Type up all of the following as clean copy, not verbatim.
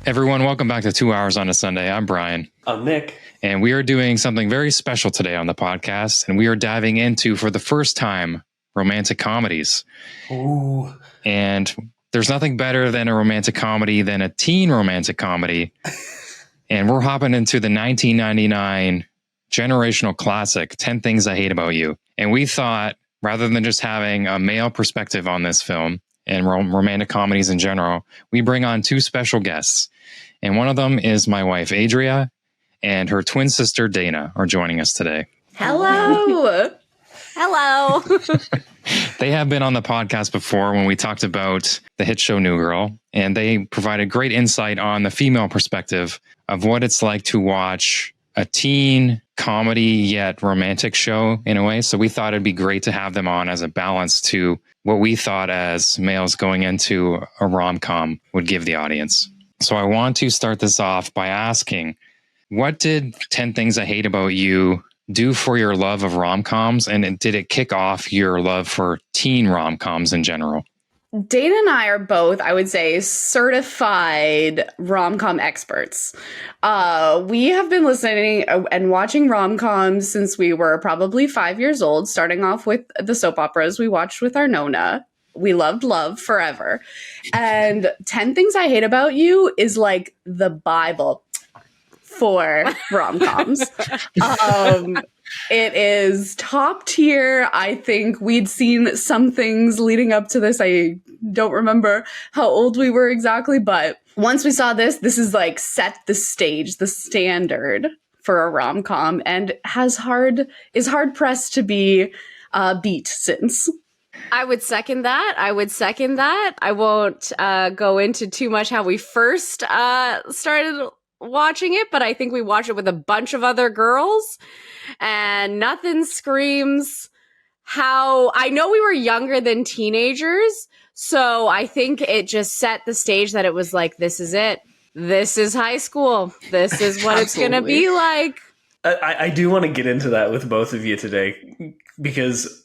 Everyone, welcome back to 2 Hours on a Sunday. I'm Brian. I'm Nick. And we are doing something very special today on the podcast. And we are diving into, for the first time, romantic comedies. Ooh. And there's nothing better than a romantic comedy than a teen romantic comedy. And we're hopping into the 1999 generational classic, 10 Things I Hate About You. And we thought, rather than just having a male perspective on this film and romantic comedies in general, we bring on two special guests. And one of them is my wife, Adria, and her twin sister, Dayna, are joining us today. Hello. Hello. They have been on the podcast before when we talked about the hit show New Girl, and they provided great insight on the female perspective of what it's like to watch a teen comedy yet romantic show in a way. So we thought it'd be great to have them on as a balance to what we thought as males going into a rom-com would give the audience. So I want to start this off by asking, what did 10 Things I Hate About You do for your love of rom-coms? And did it kick off your love for teen rom-coms in general? Dayna and I are both, I would say, certified rom-com experts. We have been listening and watching rom-coms since we were probably 5 years old, starting off with the soap operas we watched with our Nona. We loved Love forever. And 10 Things I Hate About You is like the Bible for rom-coms. It is top tier. I think we'd seen some things leading up to this. I don't remember how old we were exactly, but once we saw this is like set the stage, the standard for a rom-com, and is hard pressed to be beat since. I would second that. I won't go into too much how we first started watching it, but I think we watched it with a bunch of other girls, and nothing screams how I know we were younger than teenagers, so I think it just set the stage that it was like, this is it. This is high school. This is what it's going to be like. I do want to get into that with both of you today, because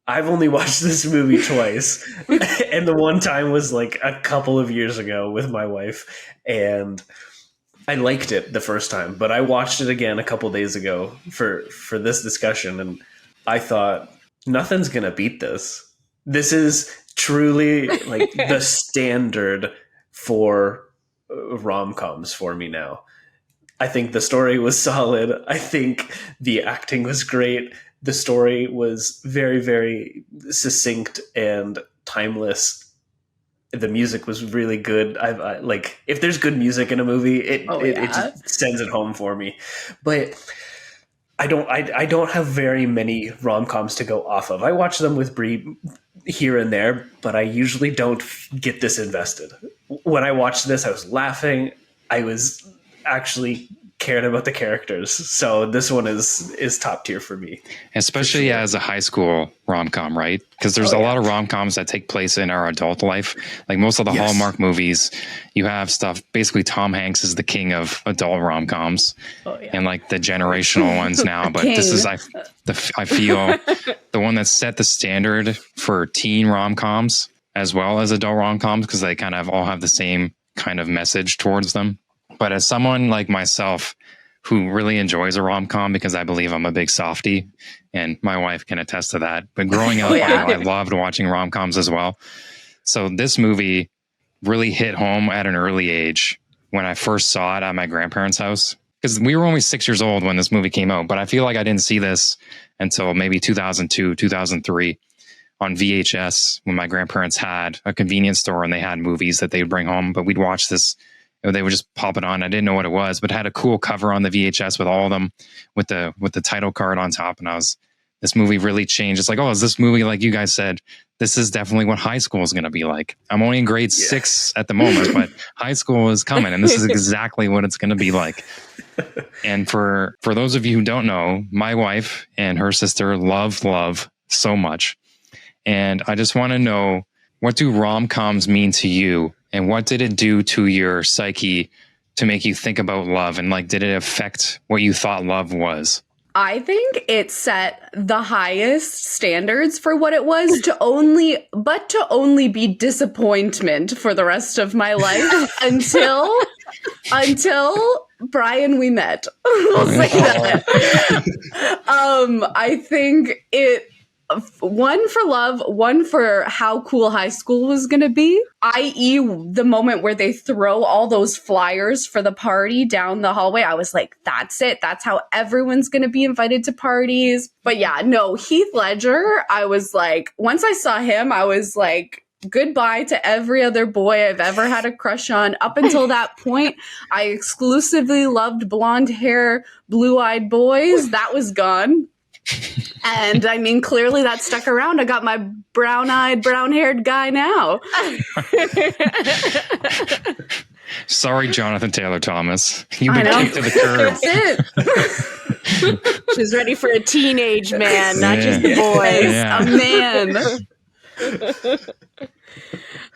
I've only watched this movie twice, and the one time was like a couple of years ago with my wife, and I liked it the first time, but I watched it again a couple days ago for this discussion, and I thought, nothing's gonna beat this. This is truly like the standard for rom-coms for me now. I think the story was solid. I think the acting was great. The story was very, very succinct and timeless. The music was really good. I like, if there's good music in a movie, it just sends it home for me. But I don't have very many rom-coms to go off of. I watch them with Brie here and there, but I usually don't get this invested. When I watched this, I was laughing. I was actually cared about the characters. So this one is top tier for me. Especially for sure. As a high school rom-com, right? Because there's a lot of rom-coms that take place in our adult life. Like most of the Hallmark movies, you have stuff, basically Tom Hanks is the king of adult rom-coms and like the generational ones now. But this is, I feel, the one that set the standard for teen rom-coms as well as adult rom-coms, because they kind of all have the same kind of message towards them. But as someone like myself who really enjoys a rom-com, because I believe I'm a big softie, and my wife can attest to that. But growing up, I loved watching rom-coms as well. So this movie really hit home at an early age when I first saw it at my grandparents' house. Because we were only 6 years old when this movie came out. But I feel like I didn't see this until maybe 2002, 2003 on VHS, when my grandparents had a convenience store and they had movies that they would bring home. But we'd watch this. They would just pop it on. I didn't know what it was, but it had a cool cover on the VHS with all of them with the title card on top. And this movie really changed. It's like, oh, is this movie, like you guys said, this is definitely what high school is going to be like. I'm only in grade 6 at the moment, but high school is coming, and this is exactly what it's going to be like. And for those of you who don't know, my wife and her sister love so much. And I just want to know, what do rom-coms mean to you? And what did it do to your psyche to make you think about love? And like, did it affect what you thought love was? I think it set the highest standards for what it was to only be disappointment for the rest of my life until Until Brian we met. We'll say that. I think one for love, one for how cool high school was going to be, i.e. the moment where they throw all those flyers for the party down the hallway. I was like, that's it. That's how everyone's going to be invited to parties. But yeah, no, Heath Ledger, I was like, once I saw him, I was like, goodbye to every other boy I've ever had a crush on. Up until that point, I exclusively loved blonde hair, blue-eyed boys. That was gone. And I mean, clearly that stuck around. I got my brown-eyed, brown-haired guy now. Sorry, Jonathan Taylor Thomas. You've been kicked to the curb. That's it. She's ready for a teenage man, not just the boys. Yeah. A man.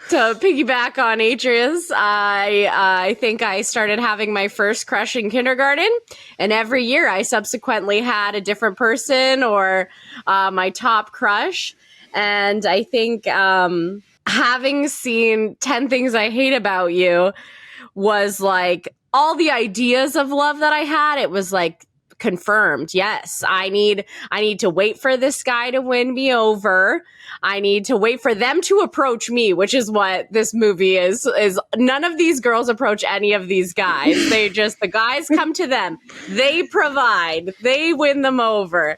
To piggyback on Adria's, I think I started having my first crush in kindergarten, and every year I subsequently had a different person or my top crush. And I think having seen 10 Things I Hate About You was like all the ideas of love that I had. It was like confirmed. Yes, I need to wait for this guy to win me over. I need to wait for them to approach me, which is what this movie is none of these girls approach any of these guys. The guys come to them. They provide. They win them over.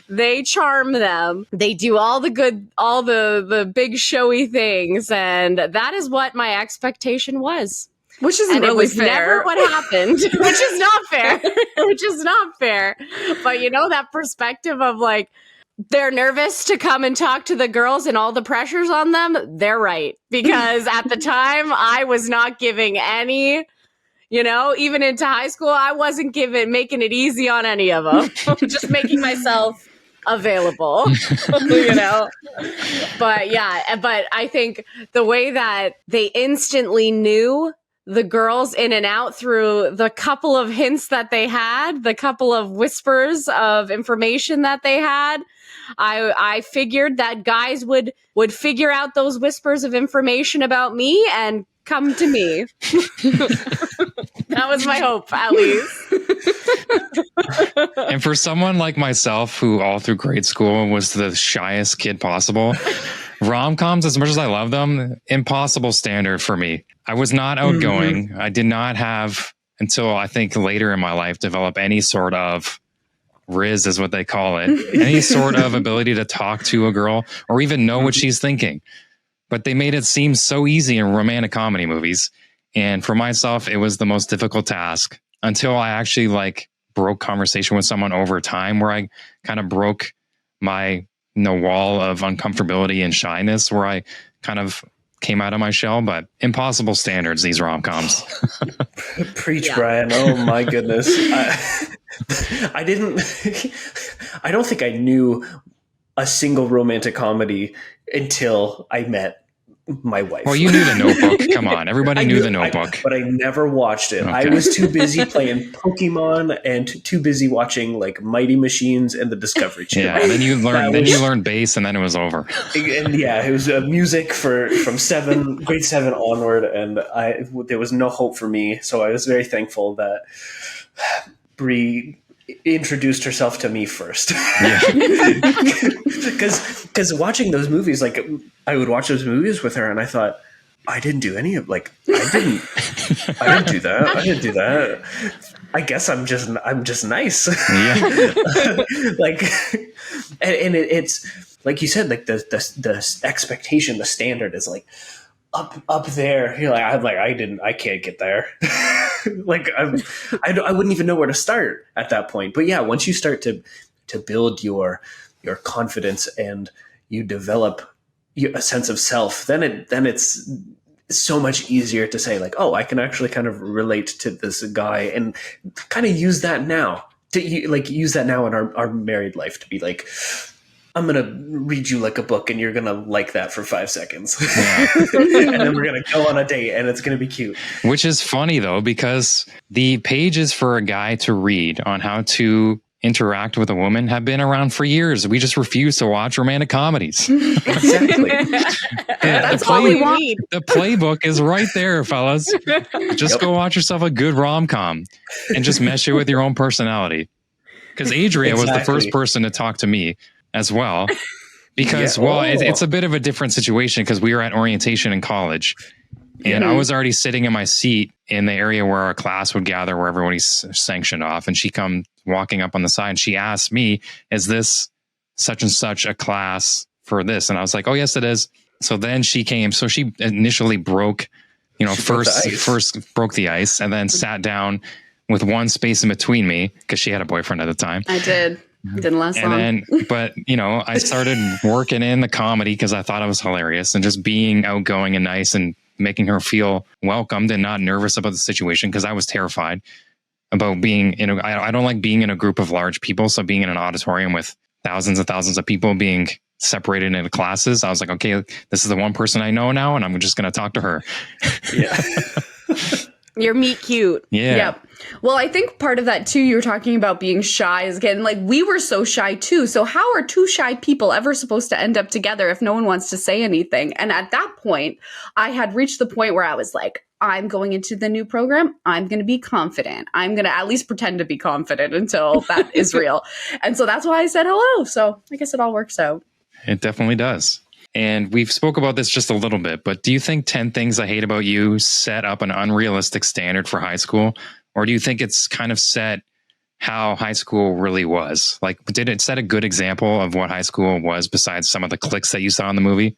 They charm them. They do all the big showy things. And that is what my expectation was. Which isn't and really it was fair. never what happened, which is not fair. Which is not fair. But you know, that perspective of like, they're nervous to come and talk to the girls and all the pressures on them. They're right. Because at the time, I was not giving any, you know, even into high school, I wasn't making it easy on any of them. Just making myself available, you know? But yeah, but I think the way that they instantly knew the girls in and out through the couple of hints that they had, the couple of whispers of information that they had, I figured that guys would figure out those whispers of information about me and come to me. That was my hope, at least. And for someone like myself, who all through grade school was the shyest kid possible, rom-coms, as much as I love them, impossible standard for me. I was not outgoing. I did not have, until I think later in my life, develop any sort of riz, is what they call it, any sort of ability to talk to a girl or even know what she's thinking. But they made it seem so easy in romantic comedy movies. And for myself, it was the most difficult task until I actually like broke conversation with someone over time, where I kind of broke my wall of uncomfortability and shyness, where I kind of came out of my shell. But impossible standards, these rom-coms. Preach, yeah. Brian. Oh my goodness. I don't think I knew a single romantic comedy until I met my wife. Well, you knew The Notebook. Come on. Everybody knew The Notebook. But I never watched it. Okay. I was too busy playing Pokemon and too busy watching like Mighty Machines and the Discovery Channel. Yeah, and then you learned bass, and then it was over. And yeah, it was music from grade 7 onward, and there was no hope for me. So I was very thankful that Brie introduced herself to me first. Because watching those movies, like I would watch those movies with her, and I thought, I didn't do any of I didn't do that. I guess I'm just nice. Yeah. And it's like you said, like the expectation, the standard is like up there. You're like, I can't get there. Like I wouldn't even know where to start at that point. But yeah, once you start to build your confidence and you develop a sense of self, then it's so much easier to say like, oh, I can actually kind of relate to this guy and kind of use that now in our married life to be like, I'm going to read you like a book and you're going to like that for 5 seconds. Yeah. And then we're going to go on a date and it's going to be cute. Which is funny though, because the pages for a guy to read on how to interact with a woman have been around for years. We just refuse to watch romantic comedies. Exactly. That's all we need. The playbook is right there, fellas. Just go watch yourself a good rom-com and just mesh it with your own personality. Because Adria was the first person to talk to me as well. Because, it's a bit of a different situation because we were at orientation in college. And I was already sitting in my seat in the area where our class would gather, where everybody's sanctioned off. And she come walking up on the side and she asked me, is this such and such a class for this? And I was like, oh, yes, it is. So then she came. So she initially broke, first broke the ice and then sat down with one space in between me because she had a boyfriend at the time. I did. Didn't last long. But I started working in the comedy because I thought it was hilarious and just being outgoing and nice and making her feel welcomed and not nervous about the situation because I was terrified about being I don't like being in a group of large people. So being in an auditorium with thousands and thousands of people being separated into classes, I was like, okay, this is the one person I know now and I'm just going to talk to her. Yeah. You're meet cute. Yeah. Yep. Well, I think part of that too, you were talking about being shy is again, like we were so shy too. So how are two shy people ever supposed to end up together if no one wants to say anything? And at that point, I had reached the point where I was like, I'm going into the new program. I'm going to be confident. I'm going to at least pretend to be confident until that is real. And so that's why I said hello. So I guess it all works out. It definitely does. And we've spoke about this just a little bit, but do you think 10 Things I Hate About You set up an unrealistic standard for high school? Or do you think it's kind of set how high school really was? Like, did it set a good example of what high school was besides some of the cliques that you saw in the movie?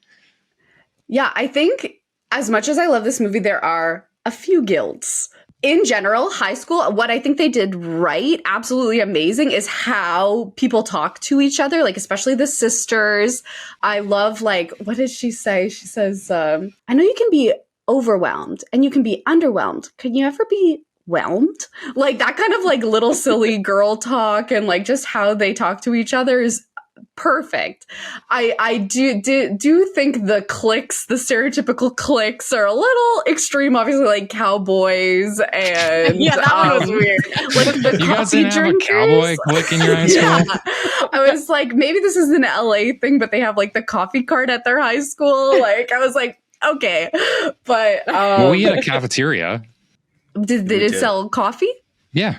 Yeah, I think as much as I love this movie, there are a few guilds. In general, high school, what I think they did right, absolutely amazing, is how people talk to each other, like especially the sisters. I love, like, what did she say? She says, I know you can be overwhelmed and you can be underwhelmed. Can you ever be whelmed? Like that kind of like little silly girl talk and like just how they talk to each other is perfect. I do think the cliques, the stereotypical cliques, are a little extreme. Obviously, like cowboys and yeah, that one was weird. Like the You guys coffee didn't have drinkers. a cowboy clique in your high school? Yeah. I was like, maybe this is an LA thing, but they have like the coffee cart at their high school. Like, I was like, okay, but well, we had a cafeteria. Did it sell coffee? Yeah.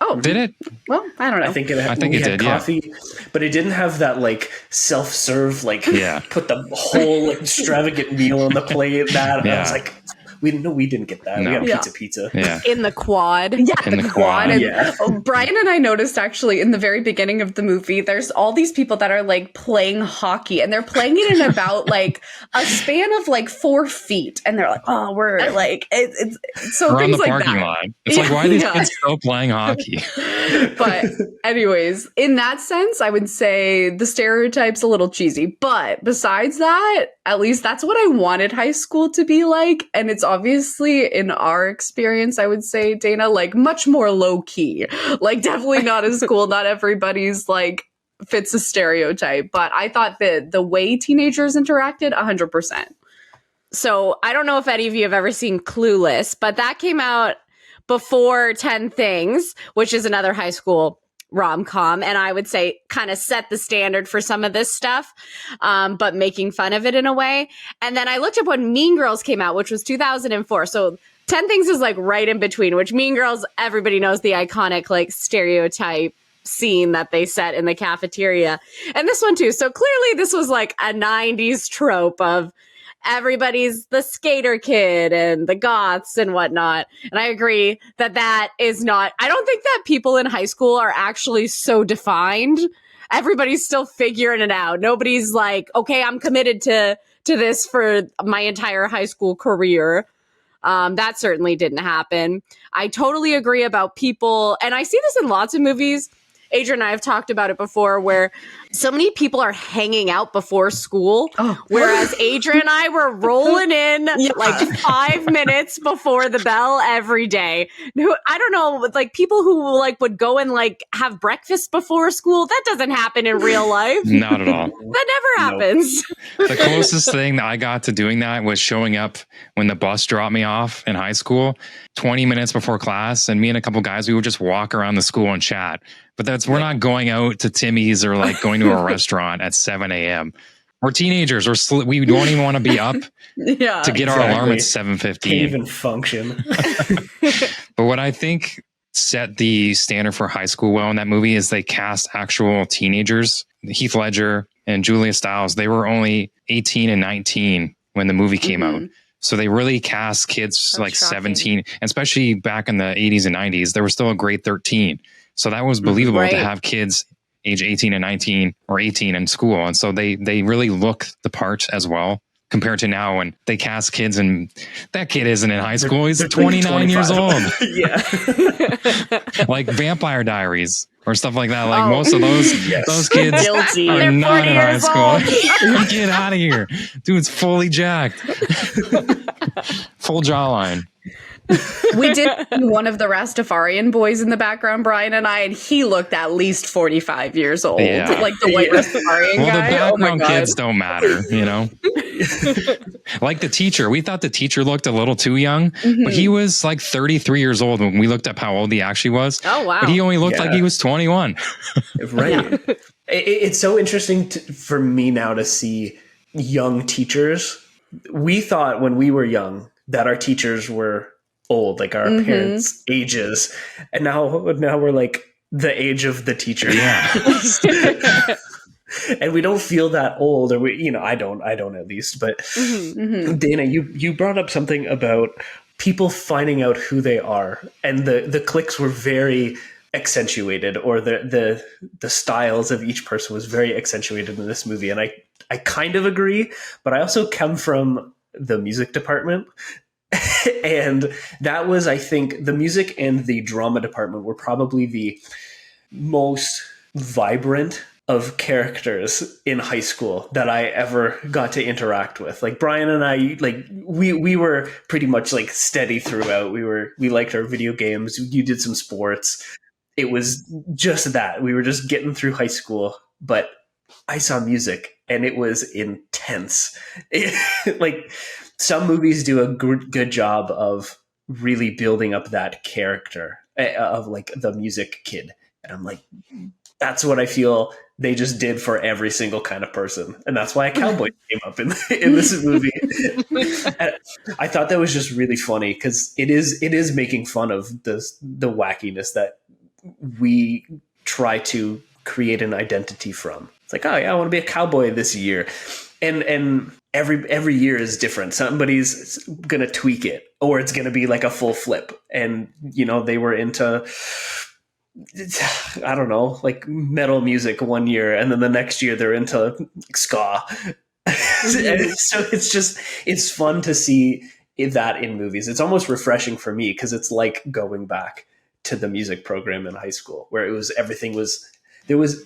Oh, Did it? Well, I don't know. I think it had, I think we it had did, yeah. coffee, but it didn't have that like self-serve, like put the whole like, extravagant meal on the plate. That I was like, we didn't get that. No. We got pizza. Yeah. In the quad. Yeah, In the quad. And Brian and I noticed actually in the very beginning of the movie, there's all these people that are like playing hockey and they're playing it in about like a span of like 4 feet. And they're like, oh, we're like, it's so We're on things the like parking that. lot. It's like, why are these kids still playing hockey? But anyways, in that sense, I would say the stereotype's a little cheesy. But besides that, at least that's what I wanted high school to be like. And it's obviously in our experience, I would say, Dana, like much more low key, like definitely not as cool. Not everybody's like fits a stereotype, but I thought that the way teenagers interacted 100%. So I don't know if any of you have ever seen Clueless, but that came out before 10 Things, which is another high school rom-com, and I would say kind of set the standard for some of this stuff, but making fun of it in a way. And then I looked up when Mean Girls came out, which was 2004. So 10 Things is like right in between, which Mean Girls, everybody knows the iconic like stereotype scene that they set in the cafeteria. And this one too. So clearly this was like a 90s trope of everybody's the skater kid and the goths and whatnot. And I agree that that is not, I don't think that people in high school are actually so defined. Everybody's still figuring it out. Nobody's like, okay, I'm committed to this for my entire high school career. That certainly didn't happen. I totally agree about people. And I see this in lots of movies. Adrian and I have talked about it before, where so many people are hanging out before school, whereas Adrian and I were rolling in like 5 minutes before the bell every day. I don't know, like people who like would go and like have breakfast before school. That doesn't happen in real life. Not at all. That never happens. The closest thing that I got to doing that was showing up when the bus dropped me off in high school, 20 minutes before class. And me and a couple guys, we would just walk around the school and chat But we're not going out to Timmy's or like going to a restaurant at 7 a.m. We're teenagers. We don't even want to be up Yeah. to get our alarm at Can't 7:15. even function. But what I think set the standard for high school well in that movie is they cast actual teenagers. Heath Ledger and Julia Stiles, they were only 18 and 19 when the movie came out. So they really cast kids like shocking. 17, especially back in the 80s and 90s. There was still a grade 13. So that was believable Right. to have kids age 18 and 19 or 18 in school. And so they really look the part as well compared to now when they cast kids and that kid isn't in high school. He's They're 29 years 25. old. Yeah. Like Vampire Diaries or stuff like that. Like most of those Yes. those kids Guilty. are They're not 40 in high years school. Get out of here. Dude's fully jacked. Full jawline. We did see one of the Rastafarian boys in the background, Brian and I, and he looked at least 45 years old. Yeah. Like the white Yeah. Rastafarian Well, guy. the Oh my background God. kids don't matter, you know? Like the teacher. We thought the teacher looked a little too young, but he was like 33 years old when we looked up how old he actually was. Oh, wow. But he only looked like Yeah. he was 21. Right. It's so interesting for me now to see young teachers. We thought when we were young that our teachers were old, like our parents' ages, and now we're like the age of the teacher. Yeah. And we don't feel that old, or I don't at least. But Dana, you brought up something about people finding out who they are, and the cliques were very accentuated, or the styles of each person was very accentuated in this movie. And I kind of agree, but I also come from the music department. And that was, I think, the music and the drama department were probably the most vibrant of characters in high school that I ever got to interact with. Like Brian and I, like we were pretty much like steady throughout. We liked our video games. You did some sports. It was just that. We were just getting through high school, but I saw music and it was intense. Like some movies do a good job of really building up that character of like the music kid. And I'm like, that's what I feel they just did for every single kind of person. And that's why a cowboy came up in this movie. And I thought that was just really funny because it is making fun of the wackiness that we try to create an identity from. It's like, oh yeah, I want to be a cowboy this year. And every year is different. Somebody's gonna tweak it, or it's gonna be like a full flip. And they were into, I don't know, like metal music one year, and then the next year they're into ska. So it's fun to see that in movies. It's almost refreshing for me because it's like going back to the music program in high school where there was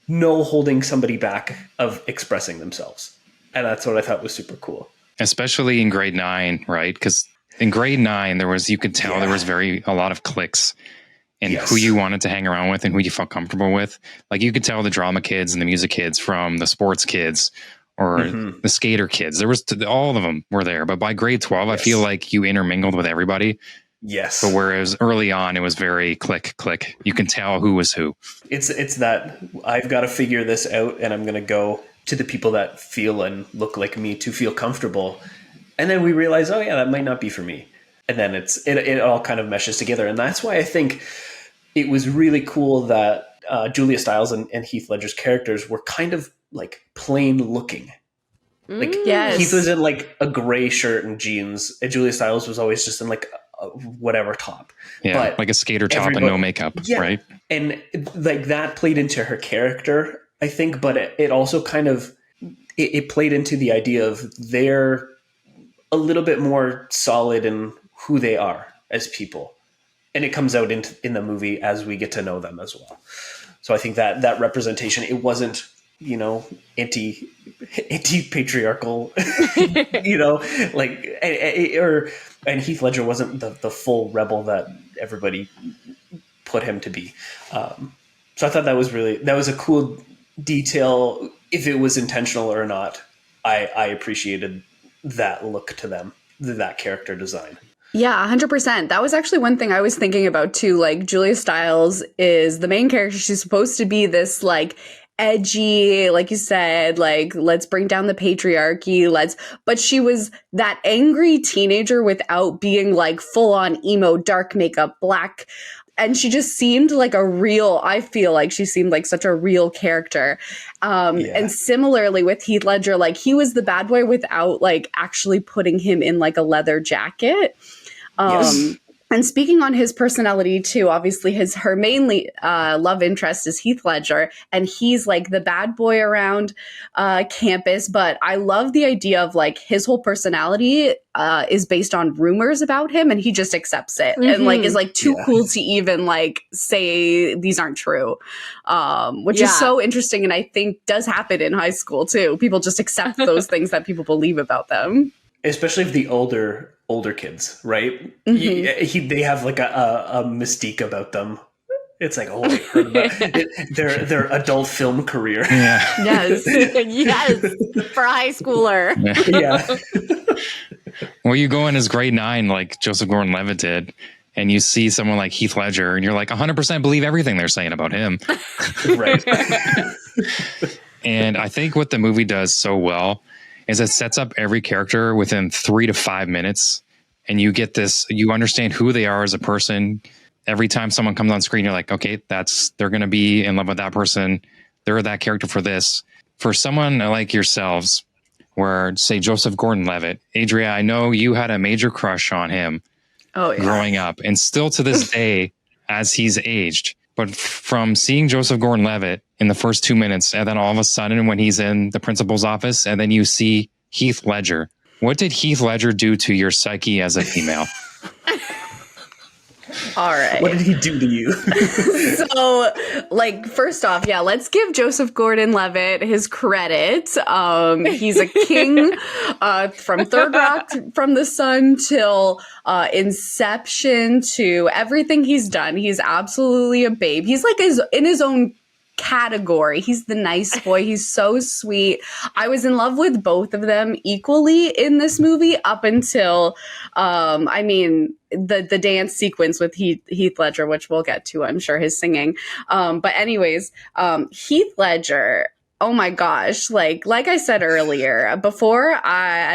no holding somebody back of expressing themselves. And that's what I thought was super cool. Especially in grade 9, right? Because in grade 9, you could tell there was a lot of cliques and who you wanted to hang around with and who you felt comfortable with. Like you could tell the drama kids and the music kids from the sports kids or the skater kids. There was all of them were there. But by grade 12, I feel like you intermingled with everybody. Yes. But whereas early on, it was very click. You can tell who was who. It's that I've got to figure this out, and I'm going to go to the people that feel and look like me to feel comfortable. And then we realize, oh yeah, that might not be for me. And then it all kind of meshes together. And that's why I think it was really cool that Julia Stiles and Heath Ledger's characters were kind of like plain looking. Like Yes. Heath was in like a gray shirt and jeans, and Julia Stiles was always just in like whatever top, but like a skater top and no makeup, right? And like that played into her character, I think, but it also kind of it played into the idea of they're a little bit more solid in who they are as people, and it comes out in the movie as we get to know them as well. So I think that representation, it wasn't anti-patriarchal, and Heath Ledger wasn't the full rebel that everybody put him to be. So I thought that was a cool detail. If it was intentional or not, I appreciated that look to them, that character design. Yeah, 100%. That was actually one thing I was thinking about too. Like, Julia Stiles is the main character. She's supposed to be this like edgy, like you said, like, let's bring down the patriarchy, but she was that angry teenager without being like full on emo, dark makeup, black. And she just seemed like I feel like she seemed like such a real character. And similarly with Heath Ledger, like, he was the bad boy without like actually putting him in like a leather jacket. Yes. And speaking on his personality too, obviously her mainly love interest is Heath Ledger, and he's like the bad boy around campus. But I love the idea of like his whole personality is based on rumors about him, and he just accepts it and like is like too cool to even like say these aren't true, which is so interesting, and I think does happen in high school too. People just accept those things that people believe about them, especially if the older kids, right? They have like a mystique about them. It's like, oh, I heard about their adult film career. Yeah. yes Yes, for a high schooler. Yeah. Well, you go in as grade 9, like Joseph Gordon-Levitt did, and you see someone like Heath Ledger, and you're like 100% believe everything they're saying about him. Right. And I think what the movie does so well is it sets up every character within 3 to 5 minutes, and you get this, you understand who they are as a person. Every time someone comes on screen, you're like, okay, they're going to be in love with that person. They're that character for this. For someone like yourselves, where say Joseph Gordon-Levitt, Adria, I know you had a major crush on him growing up, and still to this day, as he's aged. But from seeing Joseph Gordon-Levitt in the first 2 minutes, and then all of a sudden when he's in the principal's office, and then you see Heath Ledger, what did Heath Ledger do to your psyche as a female? All right. What did he do to you? So, like, first off, let's give Joseph Gordon-Levitt his credit. He's a king from Third Rock from the Sun till Inception to everything he's done. He's absolutely a babe. He's like in his own category. He's the nice boy. He's so sweet. I was in love with both of them equally in this movie up until the dance sequence with Heath Ledger, which we'll get to, I'm sure, his singing. But anyways, Heath Ledger, oh my gosh, like I said earlier, at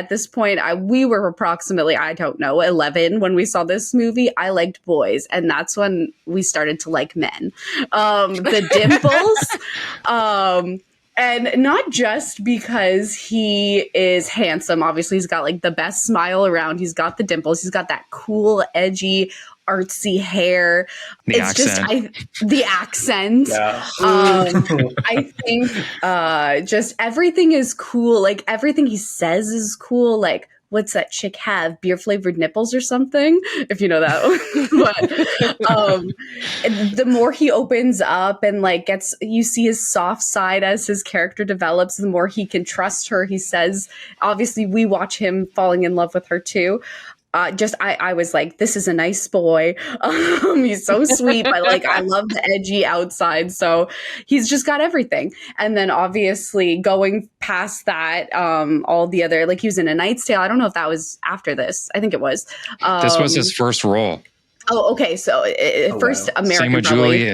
this point, we were approximately, 11 when we saw this movie. I liked boys, and that's when we started to like men. The dimples, and not just because he is handsome. Obviously, he's got like the best smile around. He's got the dimples. He's got that cool, edgy, artsy hair. The accent. Yeah. I think just everything is cool. Like, everything he says is cool. Like, what's that chick have? Beer flavored nipples or something? If you know that. But the more he opens up and like you see his soft side as his character develops, the more he can trust her. He says, obviously we watch him falling in love with her too. I was like, this is a nice boy. He's so sweet, but like, I love the edgy outside. So he's just got everything. And then obviously going past that, all the other, like, he was in A Knight's Tale. I don't know if that was after this. I think it was. This was his first role. Oh, okay. So first wow. American.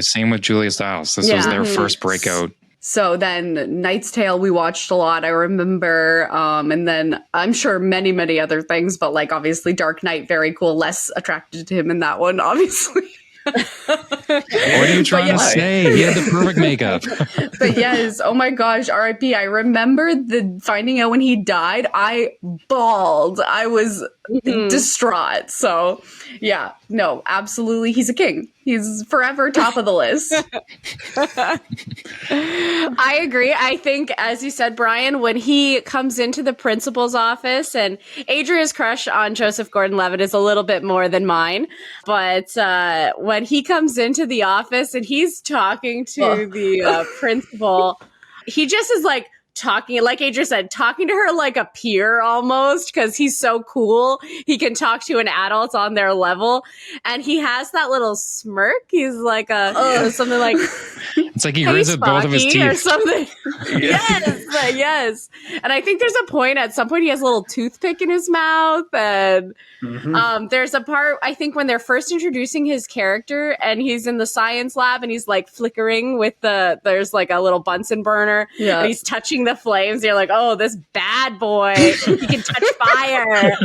Same with Julia Stiles. This was their first breakout. So then Knight's Tale we watched a lot, I remember. And then I'm sure many, many other things, but like obviously Dark Knight, very cool. Less attracted to him in that one, obviously. What are you trying to say? He had the perfect makeup. But yes, oh my gosh, R.I.P. I remember finding out when he died, I bawled. I was distraught. So yeah, no, absolutely. He's a king. He's forever top of the list. I agree. I think, as you said, Brian, when he comes into the principal's office, and Adria's crush on Joseph Gordon-Levitt is a little bit more than mine, but when he comes into the office and he's talking to the principal, he just is like, talking, like Adria said, talking to her like a peer almost, because he's so cool. He can talk to an adult on their level, and he has that little smirk. He's like something like, It's like he "Hey, grinds at both of his Sparky," or teeth. something. Yes. And I think at some point he has a little toothpick in his mouth. And there's a part, I think, when they're first introducing his character and he's in the science lab and he's like flickering with there's like a little Bunsen burner and he's touching the flames. You're like, oh, this bad boy, he can touch fire.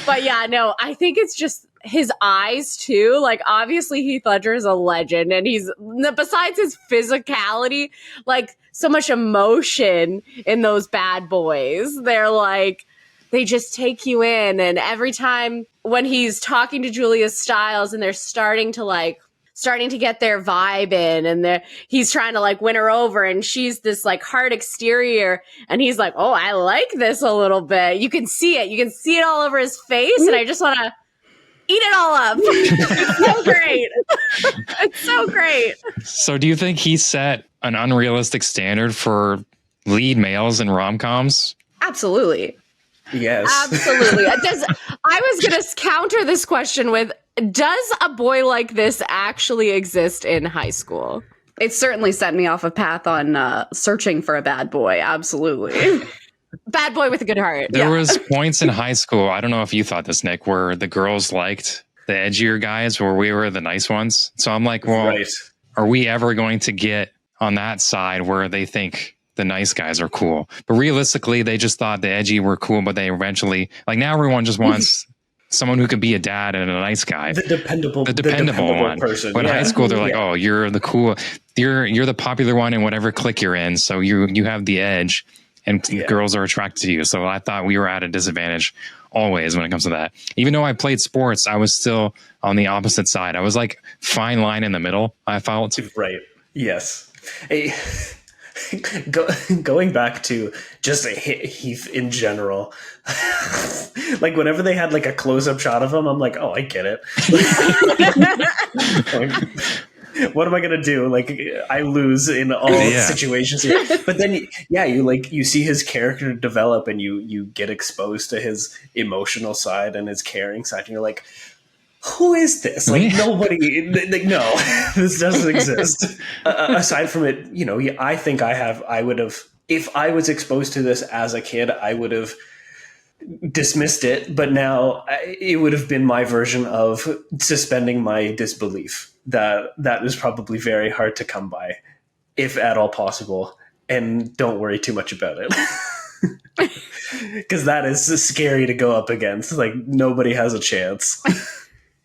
But yeah, no, I think it's just his eyes too. Like, obviously Heath Ledger is a legend, and he's, besides his physicality, like, so much emotion in those bad boys. They're like, they just take you in. And every time when he's talking to Julia Stiles and they're starting to get their vibe in, and he's trying to like win her over, and she's this like hard exterior, and he's like, oh, I like this a little bit. You can see it all over his face, and I just want to eat it all up. It's so great. It's so great. So do you think he set an unrealistic standard for lead males in rom-coms? Absolutely. Yes. Absolutely. I was going to counter this question with, does a boy like this actually exist in high school? It certainly set me off a path on searching for a bad boy. Absolutely. Bad boy with a good heart. There was points in high school, I don't know if you thought this, Nick, where the girls liked the edgier guys where we were the nice ones. So I'm like, well, are we ever going to get on that side where they think the nice guys are cool? But realistically, they just thought the edgy were cool, but they eventually, like, now everyone just wants someone who could be a dad and a nice guy. The dependable one person. But in high school, they're like, oh, you're the cool, you're the popular one in whatever clique you're in. So you have the edge, and girls are attracted to you. So I thought we were at a disadvantage always when it comes to that. Even though I played sports, I was still on the opposite side. I was like fine line in the middle, I felt. Right. Yes. Going back to just Heath in general, like whenever they had like a close-up shot of him, I'm like, oh, I get it. What am I gonna do? Like, I lose in all situations here. But then, you see his character develop, and you get exposed to his emotional side and his caring side, and you're like, who is this? Like, nobody, like, no, this doesn't exist. Aside from it, I think I would have, if I was exposed to this as a kid, I would have dismissed it. But now it would have been my version of suspending my disbelief. That is probably very hard to come by, if at all possible. And don't worry too much about it. Because that is scary to go up against. Like, nobody has a chance.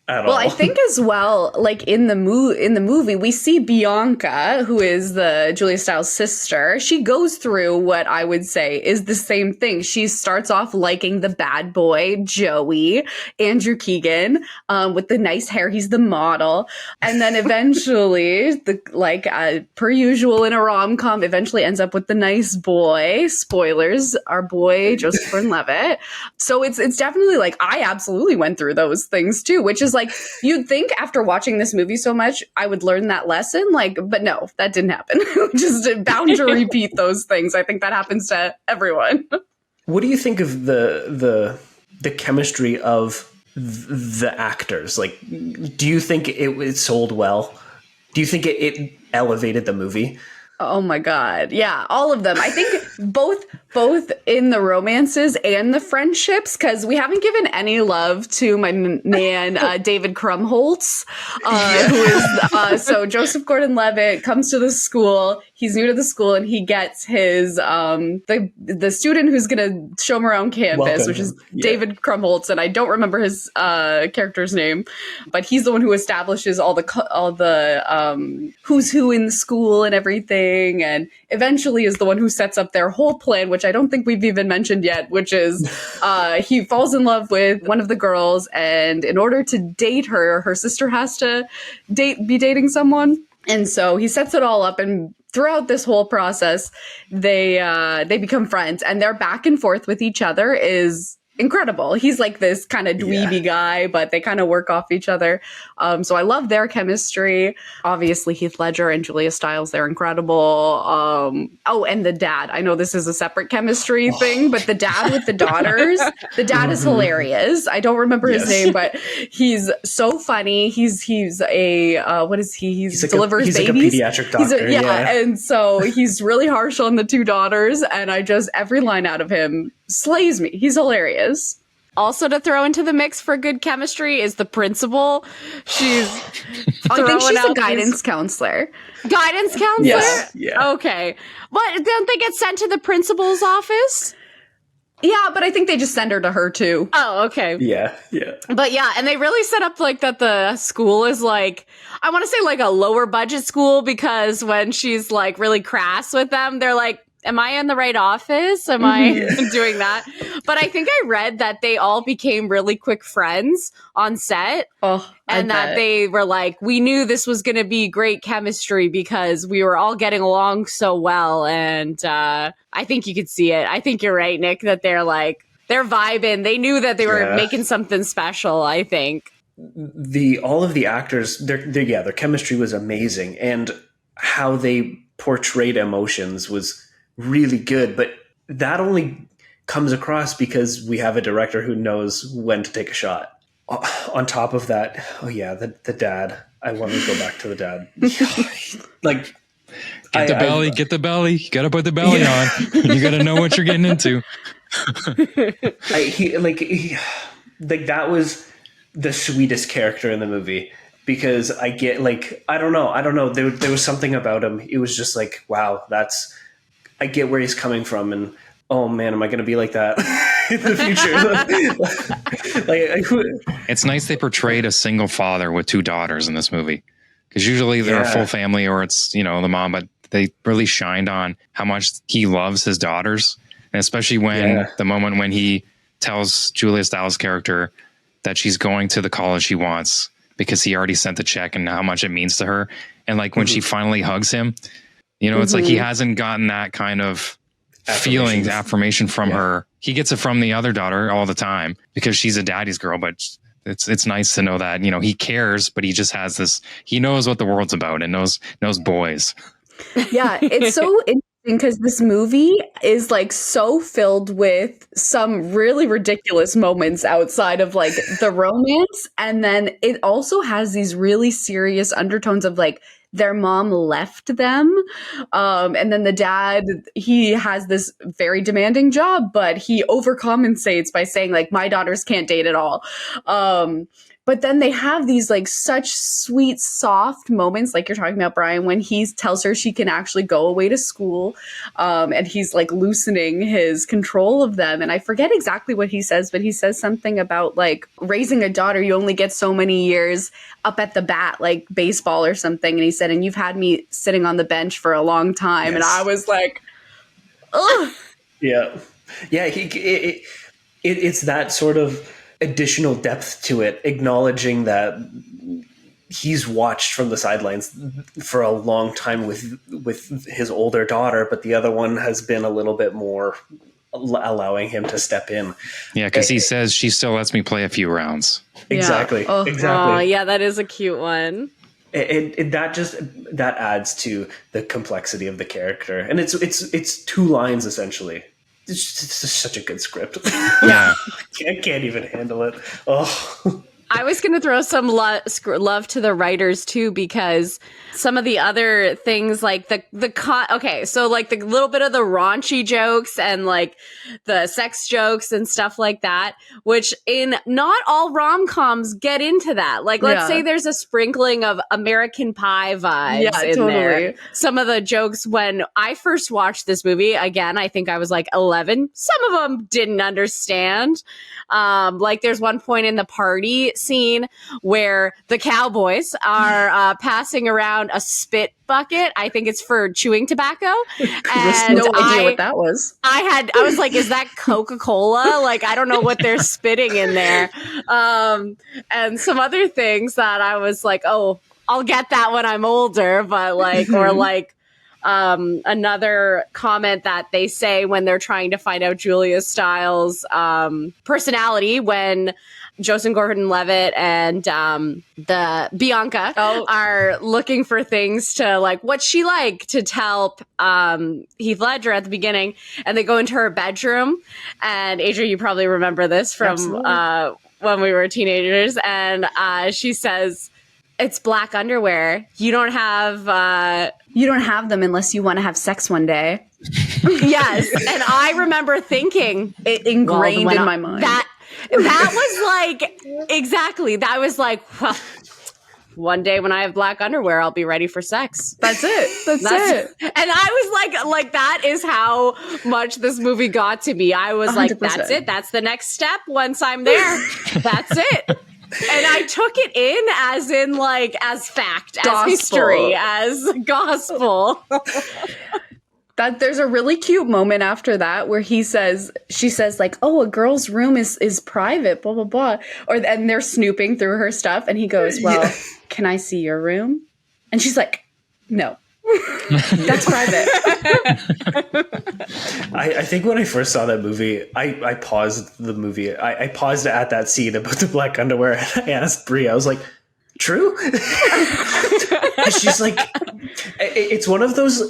Well, I think as well, like in the movie, we see Bianca, who is the Julia Stiles' sister. She goes through what I would say is the same thing. She starts off liking the bad boy, Joey, Andrew Keegan, with the nice hair. He's the model. And then eventually, per usual in a rom-com, eventually ends up with the nice boy. Spoilers, our boy, Joseph Gordon-Levitt. So it's definitely like, I absolutely went through those things too, which is like, you'd think after watching this movie so much, I would learn that lesson. Like, but no, that didn't happen. Just bound to repeat those things. I think that happens to everyone. What do you think of the chemistry of the actors? Like, do you think it sold well? Do you think it elevated the movie? Oh my God. Yeah, all of them. I think both in the romances and the friendships, because we haven't given any love to my man, David Krumholtz, who is, so Joseph Gordon-Levitt comes to the school. He's new to the school, and he gets his, the student who's going to show him around campus, which is David Krumholtz, and I don't remember his character's name, but he's the one who establishes all the who's who in the school and everything, and eventually is the one who sets up their whole plan, which I don't think we've even mentioned yet, which is he falls in love with one of the girls, and in order to date her sister has to be dating someone. And so he sets it all up, and throughout this whole process, they become friends, and their back and forth with each other is incredible. He's like this kind of dweeby guy, but they kind of work off each other. So I love their chemistry. Obviously, Heath Ledger and Julia Stiles, they're incredible. Oh, and the dad. I know this is a separate chemistry thing, but the dad with the daughters, the dad is hilarious. I don't remember his name, but he's so funny. He's a what is he? He delivers he's babies. Like a pediatric doctor. And so he's really harsh on the two daughters, and every line out of him slays me. He's hilarious. Also to throw into the mix for good chemistry is the principal. I think she's a guidance counselor. Guidance counselor? Yes. Yeah. Okay. But don't they get sent to the principal's office? Yeah, but I think they just send her to her too. Oh, okay. Yeah. But yeah, and they really set up like that the school is like, I want to say like a lower budget school, because when she's like really crass with them, they're like, am I in the right office? Am I doing that? But I think I read that they all became really quick friends on set. And that they were like, we knew this was going to be great chemistry because we were all getting along so well. And I think you could see it. I think you're right, Nick, that they're vibing. They knew that they were making something special, I think. All of the actors, their chemistry was amazing. And how they portrayed emotions was really good, but that only comes across because we have a director who knows when to take a shot. On top of that, the dad. I want to go back to the dad. Like, get the belly. You got to put the belly on. You got to know what you're getting into. That was the sweetest character in the movie, because I get I don't know. There was something about him. It was just like, wow, I get where he's coming from, and oh man, am I going to be like that in the future? It's nice they portrayed a single father with two daughters in this movie, because usually they're a full family, or it's the mom, but they really shined on how much he loves his daughters, and especially when the moment when he tells Julia Stiles' character that she's going to the college he wants because he already sent the check, and how much it means to her, and when she finally hugs him. It's like he hasn't gotten that kind of affirmation from her. He gets it from the other daughter all the time because she's a daddy's girl, but it's nice to know that, he cares, but he just has this, he knows what the world's about and knows boys. Yeah, it's so interesting because this movie is so filled with some really ridiculous moments outside of the romance. And then it also has these really serious undertones of their mom left them. And then the dad, he has this very demanding job, but he overcompensates by saying my daughters can't date at all. But then they have these such sweet, soft moments, like you're talking about, Brian, when he tells her she can actually go away to school. And he's loosening his control of them. And I forget exactly what he says, but he says something about raising a daughter, you only get so many years up at the bat, like baseball or something. And he said, and you've had me sitting on the bench for a long time. Yes. And I was like, ugh. Yeah. Yeah. It's that sort of additional depth to it, acknowledging that he's watched from the sidelines for a long time with his older daughter, but the other one has been a little bit more allowing him to step in. Yeah, because he says she still lets me play a few rounds. Exactly. Yeah. Exactly. Oh, yeah, that is a cute one. That adds to the complexity of the character, and it's two lines essentially. It's just such a good script. Yeah. I can't even handle it. Oh. I was going to throw some love to the writers too, because some of the other things like so the little bit of the raunchy jokes and the sex jokes and stuff like that, which in not all rom-coms get into that. Let's say there's a sprinkling of American Pie vibes in there. Some of the jokes when I first watched this movie, again, I think I was 11. Some of them didn't understand. There's one point in the party scene where the cowboys are passing around a spit bucket. I think it's for chewing tobacco. And no idea what that was. I was like, is that Coca-Cola? I don't know what they're spitting in there. And some other things that I was like, oh, I'll get that when I'm older, but Another comment that they say when they're trying to find out Julia Stiles' personality, when Joseph Gordon-Levitt and the Bianca are looking for things to like, what's she like, to tell Heath Ledger at the beginning, and they go into her bedroom. And Adria, you probably remember this from when we were teenagers, and she says, "It's black underwear. You don't have them unless you want to have sex one day." Yes, and I remember thinking it ingrained in my mind. That was like, exactly. That was like, well, one day when I have black underwear, I'll be ready for sex. That's it. That's it. And I was like, that is how much this movie got to me. I was 100%. Like, that's it. That's the next step. Once I'm there, that's it. And I took it in as in like, as fact, gospel. As history, as gospel. That there's a really cute moment after that where she says like, "Oh, a girl's room is private, blah blah blah," and they're snooping through her stuff, and he goes, "Well, can I see your room?" And she's like, "No, that's private." I think when I first saw that movie, I paused the movie. I paused at that scene about the black underwear, and I asked Brie, I was like, "True?" And she's like, it's one of those,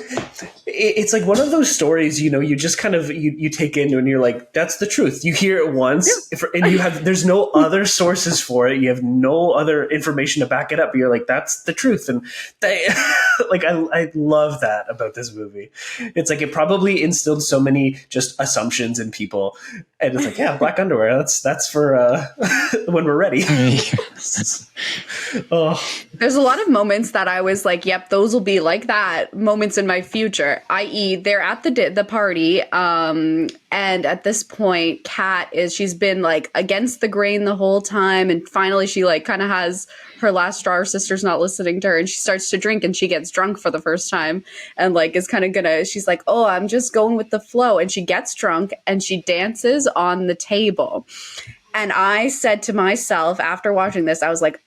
it's like one of those stories, you know, you just kind of, you take in and you're like, that's the truth. You hear it once and there's no other sources for it. You have no other information to back it up. You're like, that's the truth. And like, I love that about this movie. It's like, it probably instilled so many just assumptions in people. And it's like, yeah, black underwear. That's for when we're ready. Oh, there's a lot of moments that I was like, yep, those will be like that moments in my future, i.e. they're at the party, and at this point she's been like against the grain the whole time, and finally she like kind of has her last straw. Her sister's not listening to her, and she starts to drink, and she gets drunk for the first time, and like is kind of she's like, "Oh, I'm just going with the flow," and she gets drunk and she dances on the table. And I said to myself after watching this, I was like,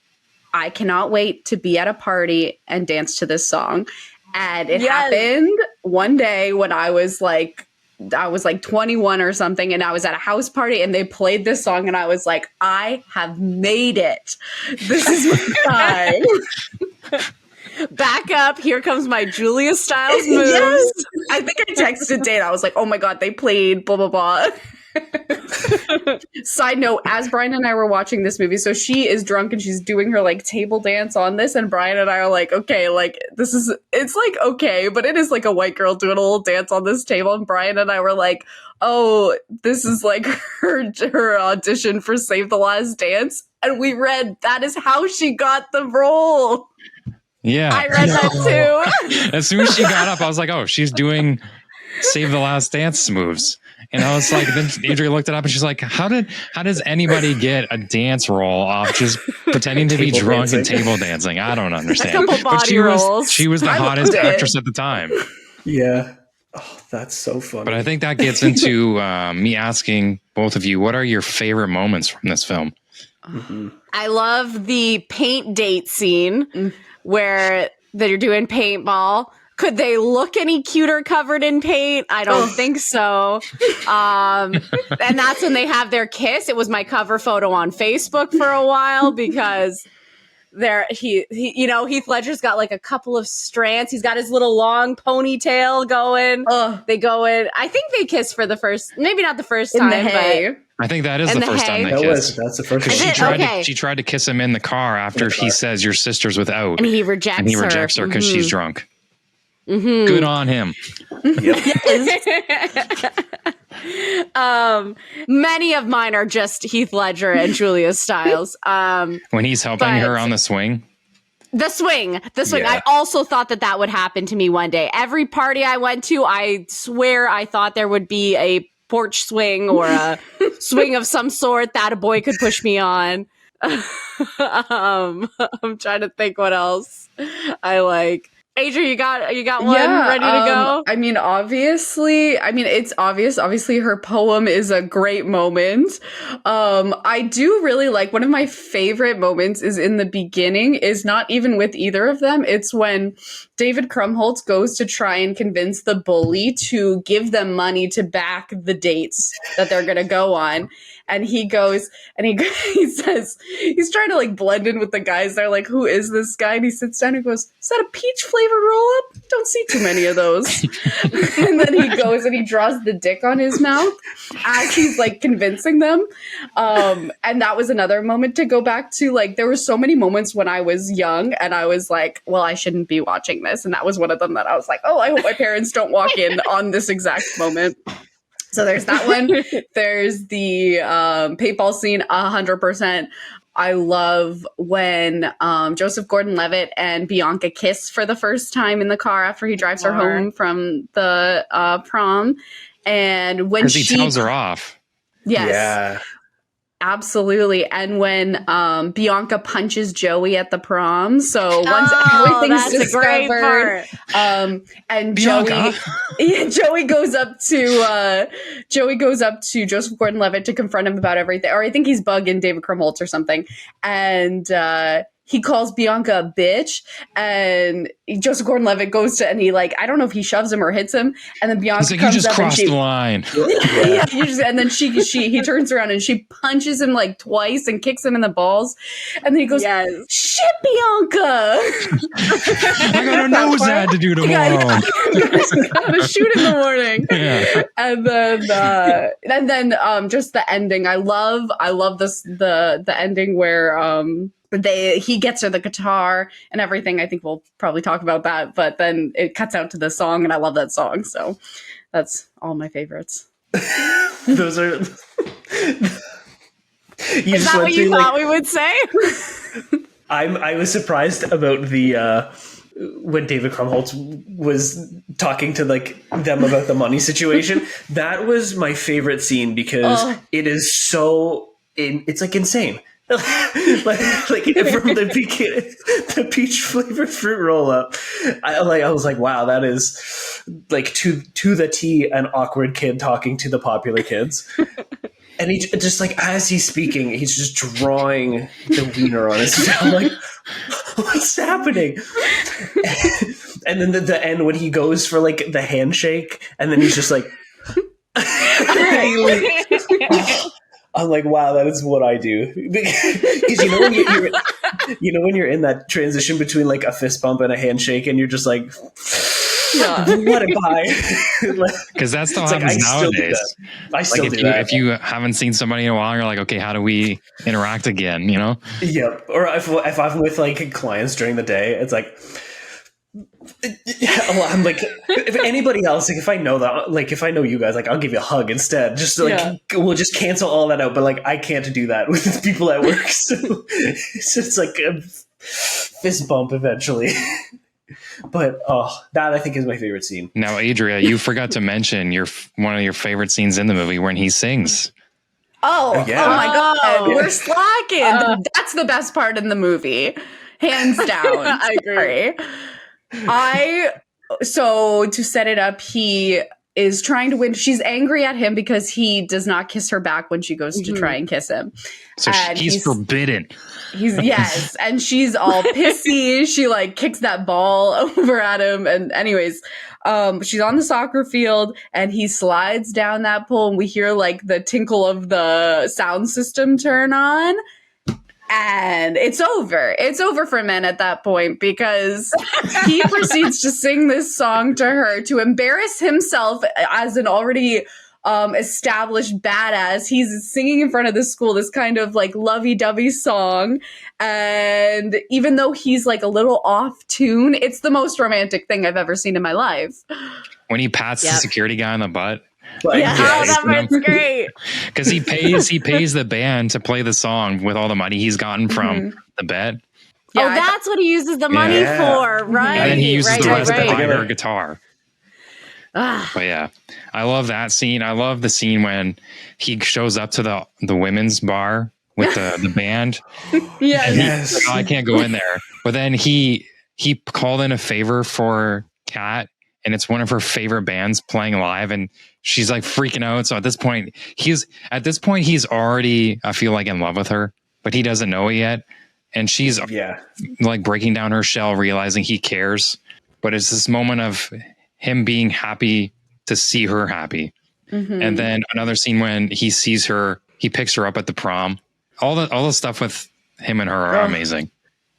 I cannot wait to be at a party and dance to this song. And it happened one day when I was like 21 or something, and I was at a house party and they played this song, and I was like, I have made it. This is my time. Back up. Here comes my Julia Stiles moves. Yes. I think I texted Dayna. I was like, oh my God, they played blah, blah, blah. Side note, as Brian and I were watching this movie, so she is drunk and she's doing her like table dance on this, and Brian and I are like, okay, like it's like okay, but it is like a white girl doing a little dance on this table, and Brian and I were like, oh, this is like her audition for Save the Last Dance, and we read that is how she got the role. Yeah, I read that too. As soon as she got up, I was like, oh, she's doing Save the Last Dance moves. And I was like, then Adria looked it up and she's like, how does anybody get a dance roll off just pretending to be drunk and table dancing? I don't understand. A couple body rolls. She was the hottest actress at the time. Yeah. Oh, that's so funny. But I think that gets into me asking both of you, what are your favorite moments from this film? Mm-hmm. I love the paint date scene where they're doing paintball. Could they look any cuter covered in paint? I don't think so. And that's when they have their kiss. It was my cover photo on Facebook for a while because Heath Ledger's got like a couple of strands. He's got his little long ponytail going. They go in. I think they kiss for the first, maybe not the first time, but I think that is the first time they kissed. That's the first time. She tried to kiss him in the car after he says your sister's without, and he rejects her because she's drunk. Mm-hmm. Good on him. Many of mine are just Heath Ledger and Julia Stiles. When he's helping her on the swing. The swing. Yeah. I also thought that would happen to me one day. Every party I went to, I swear I thought there would be a porch swing or a swing of some sort that a boy could push me on. I'm trying to think what else I like. Adria, you got one ready to go? I mean, obviously, it's obvious. Obviously, her poem is a great moment. I do really like, one of my favorite moments is in the beginning, is not even with either of them. It's when David Krumholtz goes to try and convince the bully to give them money to back the dates that they're going to go on. And he goes and he says, he's trying to like blend in with the guys. They're like, who is this guy? And he sits down and goes, is that a peach flavored roll up? Don't see too many of those. And then he goes and he draws the dick on his mouth as he's like convincing them. And that was another moment to go back to. Like, there were so many moments when I was young and I was like, well, I shouldn't be watching this. And that was one of them that I was like, oh, I hope my parents don't walk in on this exact moment. So there's that one. There's the paintball scene, 100%. I love when Joseph Gordon-Levitt and Bianca kiss for the first time in the car after he drives her home from the prom. And when he tells her off. Yes. Yeah. Absolutely. And when Bianca punches Joey at the prom. So once everything's that's discovered, a great part. And Bianca. Joey goes up to Joseph Gordon-Levitt to confront him about everything. Or I think he's bugging David Krumholtz or something. And he calls Bianca a bitch, and Joseph Gordon-Levitt goes to, and he like, I don't know if he shoves him or hits him, and then Bianca like, comes you just up crossed and the line. and then he turns around and she punches him like twice and kicks him in the balls, and then he goes, shit, Bianca. I got a nose I had to do tomorrow. Gotta shoot in the morning. Yeah. And then just the ending. I love this the ending where he gets her the guitar and everything. I think we'll probably talk about that, but then it cuts out to the song, and I love that song. So that's all my favorites. Those are. Is that what you thought we would say? I was surprised about the when David Krumholtz was talking to like them about the money situation. That was my favorite scene because it is so it's like insane. like from the peach flavored fruit roll up, I was like, wow, that is like to the T an awkward kid talking to the popular kids. And he just like, as he's speaking, he's just drawing the wiener on his mouth. Like, what's happening? And then the end when he goes for like the handshake, and then he's just like, I'm like, wow, that is what I do. Because when you're in that transition between like a fist bump and a handshake, and you're just like, what am I? Because that still happens nowadays. I still do that. If you haven't seen somebody in a while, you're like, okay, how do we interact again? You know? Yeah. Or if I'm with like clients during the day, it's like, I'm like, if anybody else, like if I know that, like if I know you guys, like I'll give you a hug instead. Just like we'll just cancel all that out. But like I can't do that with people at work, so it's just like a fist bump eventually. But that I think is my favorite scene. Now, Adria, you forgot to mention one of your favorite scenes in the movie when he sings. Oh my God, Yeah. we're slacking. That's the best part in the movie, hands down. I agree. So to set it up, he is trying to win. She's angry at him because he does not kiss her back when she goes to try and kiss him. So he's forbidden. Yes. And she's all pissy. She like kicks that ball over at him. And anyways, she's on the soccer field and he slides down that pole and we hear like the tinkle of the sound system turn on. And it's over. It's over for men at that point because he proceeds to sing this song to her to embarrass himself as an already established badass. He's singing in front of the school this kind of like lovey-dovey song. And even though he's like a little off tune, it's the most romantic thing I've ever seen in my life. When he pats the security guy on the butt. Like, that part's great. Because he pays the band to play the song with all the money he's gotten from the bet. Yeah, that's what he uses the money for, right? And then he uses the rest to buy right. her guitar. But yeah, I love that scene. I love the scene when he shows up to the women's bar with the band. Yes. And he's like, oh, I can't go in there. But then he he called in a favor for Kat, and it's one of her favorite bands playing live, and she's like freaking out. So at this point he's already, I feel like, in love with her, but he doesn't know it yet. And she's like breaking down her shell, realizing he cares. But it's this moment of him being happy to see her happy. Mm-hmm. And then another scene when he sees her, he picks her up at the prom. All the stuff with him and her are amazing.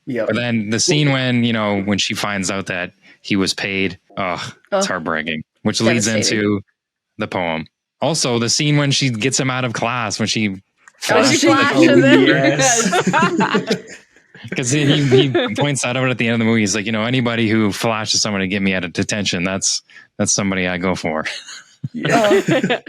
Yeah. But then the scene when she finds out that he was paid, it's heartbreaking, which leads into the poem. Also, the scene when she gets him out of class, when she flashes because he points that out at the end of the movie. He's like, anybody who flashes someone to get me out of detention, that's somebody I go for. Yeah.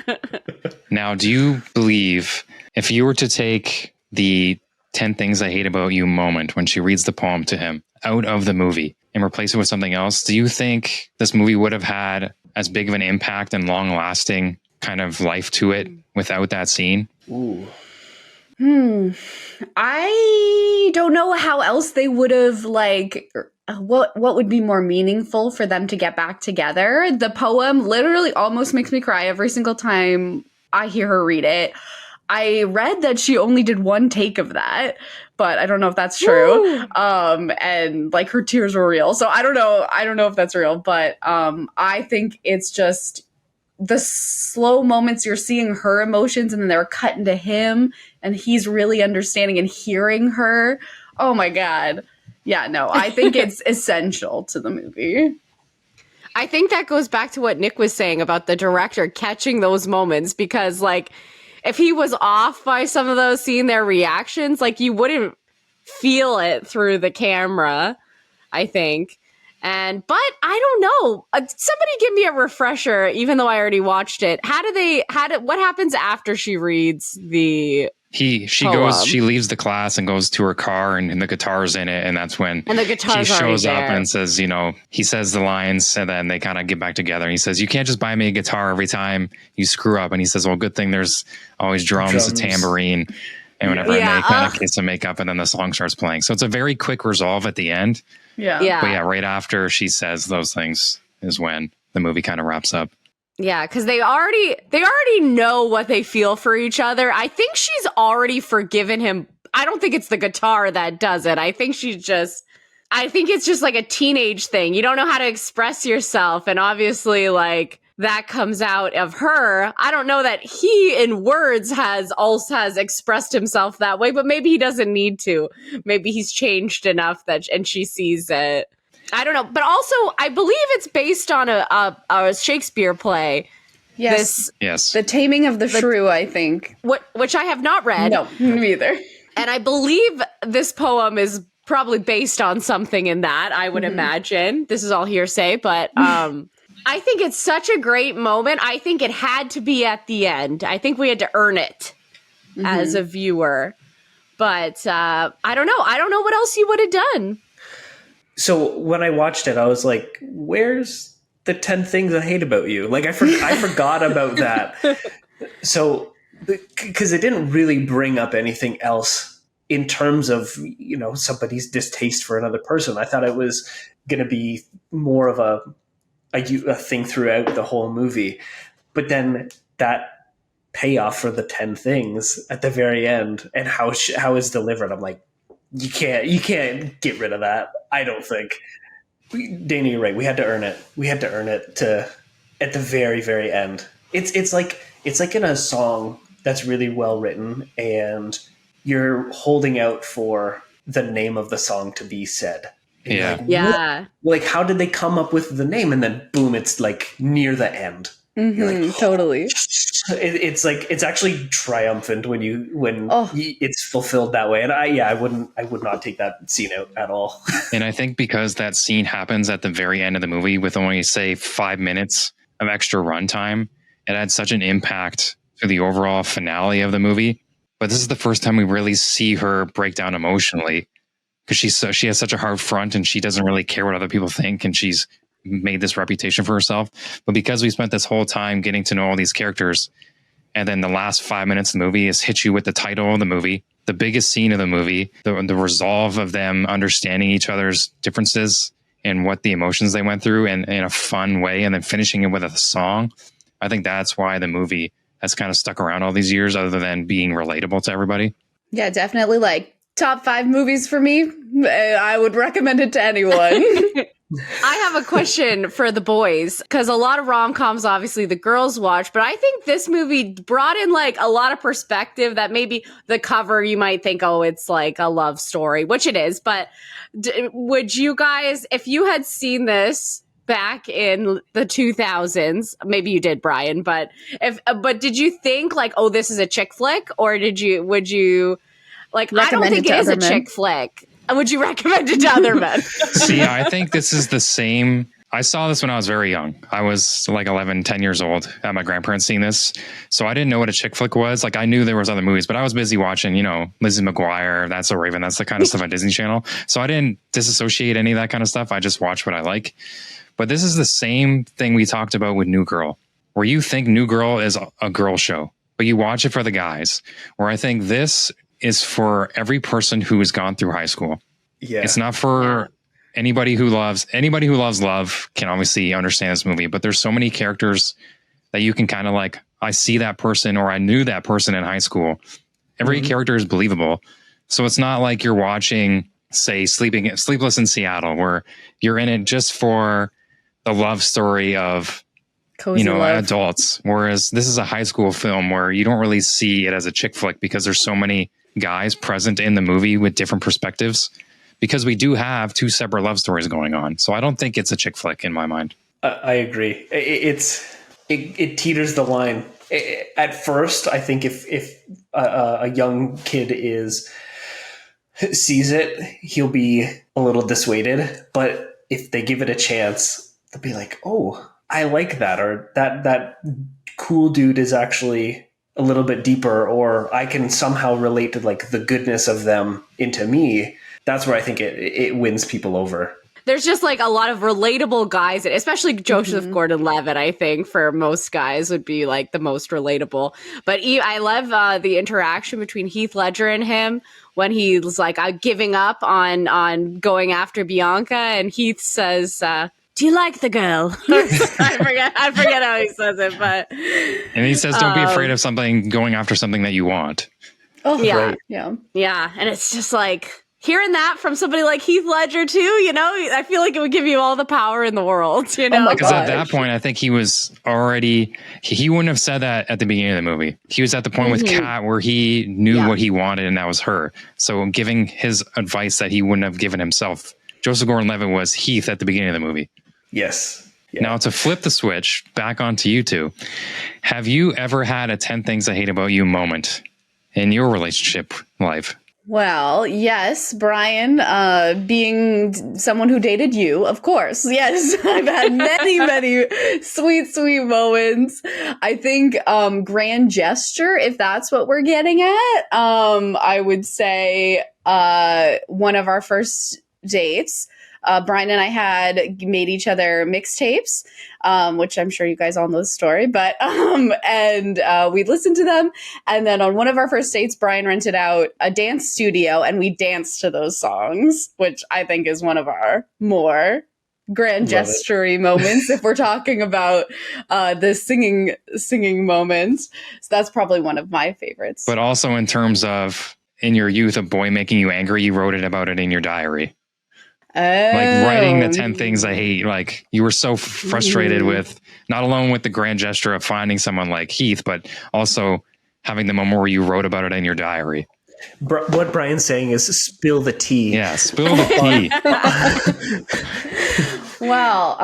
Now, do you believe if you were to take the 10 things I hate about you moment when she reads the poem to him out of the movie and replace it with something else, do you think this movie would have had as big of an impact and long lasting kind of life to it without that scene? Ooh. I don't know how else they would have, like, what would be more meaningful for them to get back together. The poem literally almost makes me cry every single time I hear her read it. I read that she only did one take of that, but I don't know if that's true. And like her tears were real. So I don't know if that's real, but I think it's just the slow moments you're seeing her emotions and then they're cut into him and he's really understanding and hearing her. Oh my God. Yeah, no, I think it's essential to the movie. I think that goes back to what Nick was saying about the director catching those moments, because like if he was off by some of those, seeing their reactions, like you wouldn't feel it through the camera, I think. But I don't know. Somebody give me a refresher, even though I already watched it. What happens after she reads the poem? She leaves the class and goes to her car and the guitar's in it. And that's when she shows up and says, he says the lines and then they kind of get back together. And he says, you can't just buy me a guitar every time you screw up. And he says, well, good thing there's always drums. A tambourine. And whenever I kind of kiss and make up and then the song starts playing. So it's a very quick resolve at the end. Yeah. But right after she says those things is when the movie kind of wraps up. Yeah, because they already know what they feel for each other. I think she's already forgiven him. I don't think it's the guitar that does it. I think it's just like a teenage thing. You don't know how to express yourself. And obviously, like, that comes out of her. I don't know that he in words has expressed himself that way, but maybe he doesn't need to. Maybe he's changed enough and she sees it. I don't know. But also, I believe it's based on a Shakespeare play. Yes. Yes. The Taming of the Shrew, I think. Which I have not read. No, me either. And I believe this poem is probably based on something in that, I would imagine. This is all hearsay, but I think it's such a great moment. I think it had to be at the end. I think we had to earn it as a viewer. But I don't know. I don't know what else you would have done. So when I watched it, I was like, where's the 10 things I hate about you? Like, I forgot about that. So, because it didn't really bring up anything else in terms of, somebody's distaste for another person. I thought it was going to be more of a thing throughout the whole movie. But then that payoff for the 10 things at the very end and how it's delivered, I'm like, you can't get rid of that. I don't think. Dana, you're right. We had to earn it. We had to earn it at the very, very end. It's like in a song that's really well written and you're holding out for the name of the song to be said. Yeah. Like, how did they come up with the name? And then boom, it's like near the end. Like, totally. It's like, it's actually triumphant when it's fulfilled that way. And I would not take that scene out at all. And I think because that scene happens at the very end of the movie with only, say, 5 minutes of extra runtime, it had such an impact to the overall finale of the movie. But this is the first time we really see her break down emotionally, because she has such a hard front and she doesn't really care what other people think, and she's made this reputation for herself. But because we spent this whole time getting to know all these characters, and then the last 5 minutes of the movie is hit you with the title of the movie, the biggest scene of the movie, the resolve of them understanding each other's differences and what the emotions they went through and in a fun way, and then finishing it with a song. I think that's why the movie has kind of stuck around all these years, other than being relatable to everybody. Yeah, definitely like top 5 movies for me. I would recommend it to anyone. I have a question for the boys, because a lot of rom-coms, obviously, the girls watch, but I think this movie brought in like a lot of perspective that maybe the cover you might think, oh, it's like a love story, which it is. But would you guys, if you had seen this back in the 2000s, maybe you did, Brian, but did you think like, oh, this is a chick flick, or would you like, I don't think it is a chick flick. Would you recommend it to other men? See, I think this is the same. I saw this when I was very young. I was like 11, 10 years old at my grandparents seeing this. So I didn't know what a chick flick was. Like I knew there was other movies, but I was busy watching, Lizzie McGuire, That's So Raven. That's the kind of stuff on Disney Channel. So I didn't disassociate any of that kind of stuff. I just watched what I like. But this is the same thing we talked about with New Girl, where you think New Girl is a girl show, but you watch it for the guys, where I think this is for every person who has gone through high school. Yeah. It's not for anybody who loves love can obviously understand this movie, but there's so many characters that you can kind of like, I see that person, or I knew that person in high school. Every character is believable. So it's not like you're watching, say, Sleepless in Seattle, where you're in it just for the love story of cozy love. Adults. Whereas this is a high school film where you don't really see it as a chick flick, because there's so many guys present in the movie with different perspectives, because we do have 2 separate love stories going on. So I don't think it's a chick flick in my mind. I agree. It teeters the line. At first, I think if a young kid sees it, he'll be a little dissuaded. But if they give it a chance, they'll be like, oh, I like that, or that cool dude is actually a little bit deeper, or I can somehow relate to like the goodness of them into me. That's where I think it wins people over. There's just like a lot of relatable guys, especially Joseph Gordon-Levitt, I think for most guys would be like the most relatable. But I love the interaction between Heath Ledger and him when he's like giving up on going after Bianca, and Heath says, do you like the girl? I forget how he says it, but and he says, "Don't be afraid of going after something that you want." Oh, yeah, right. yeah, and it's just like hearing that from somebody like Heath Ledger too. I feel like it would give you all the power in the world. Because at that point, I think he was already. He wouldn't have said that at the beginning of the movie. He was at the point with Kat where he knew what he wanted, and that was her. So giving his advice that he wouldn't have given himself. Joseph Gordon-Levitt was Heath at the beginning of the movie. Yes. Yeah. Now, to flip the switch back onto you two, have you ever had a 10 things I hate about you moment in your relationship life? Well, yes, Brian, being someone who dated you, of course. Yes, I've had many sweet moments. I think grand gesture, if that's what we're getting at, I would say one of our first dates, Brian and I had made each other mixtapes, which I'm sure you guys all know the story, but, and we listened to them. And then on one of our first dates, Brian rented out a dance studio and we danced to those songs, which I think is one of our more grand gestury moments if we're talking about the singing moments. So that's probably one of my favorites. But also in terms of in your youth, a boy making you angry, you wrote about it in your diary. Like writing the 10 things I hate, like you were so frustrated with not alone with the grand gesture of finding someone like Heath, but also having the moment where you wrote about it in your diary. What Brian's saying is spill the tea. Yeah, spill the tea. Well,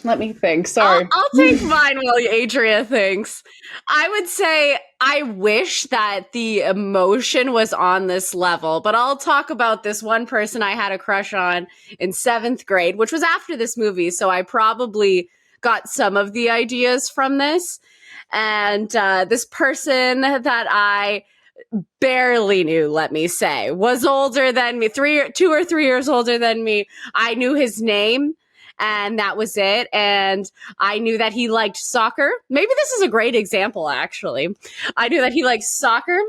let me think. Sorry. I'll take mine while Adria thinks. I would say I wish that the emotion was on this level, but I'll talk about this one person I had a crush on in 7th grade, which was after this movie. So I probably got some of the ideas from this. And this person that I barely knew, let me say, was older than me, 2 or 3 years older than me. I knew his name. And that was it. And I knew that he liked soccer. Maybe this is a great example, actually. I knew that he liked soccer.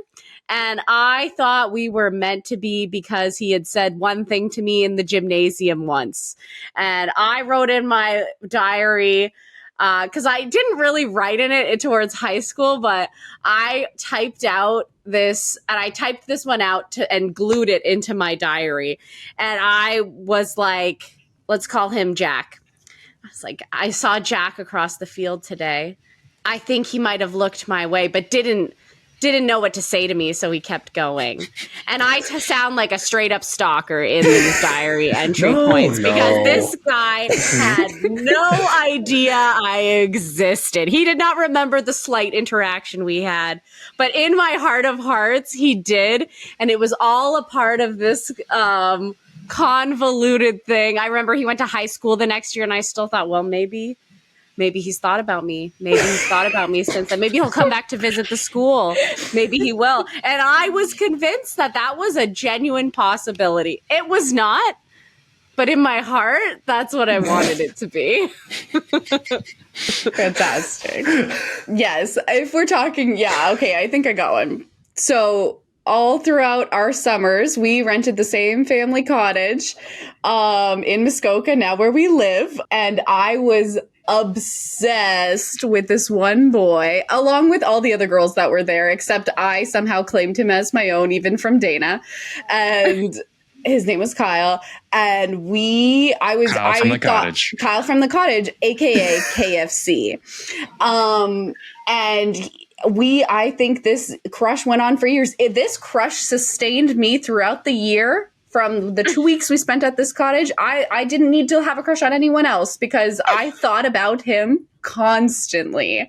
And I thought we were meant to be because he had said one thing to me in the gymnasium once. And I wrote in my diary, because I didn't really write in it towards high school, but I typed out this, and I typed this one out and glued it into my diary. And I was like, let's call him Jack. I was like, I saw Jack across the field today. I think he might have looked my way, but didn't know what to say to me, so he kept going. And I sound like a straight up stalker in these diary entry points because this guy had no idea I existed. He did not remember the slight interaction we had, but in my heart of hearts, he did, and it was all a part of this convoluted thing. I remember he went to high school the next year, and I still thought, well, maybe he's thought about me. Maybe he's thought about me since then. Maybe he'll come back to visit the school. Maybe he will. And I was convinced that was a genuine possibility. It was not, but in my heart, that's what I wanted it to be. Fantastic. Yes. If we're talking, okay, I think I got one. So all throughout our summers, we rented the same family cottage in Muskoka, now where we live. And I was obsessed with this one boy, along with all the other girls that were there, except I somehow claimed him as my own, even from Dayna. And his name was Kyle. And Kyle from the cottage, aka KFC. And I think this crush went on for years. This crush sustained me throughout the year. From the 2 weeks we spent at this cottage, I didn't need to have a crush on anyone else because I thought about him constantly.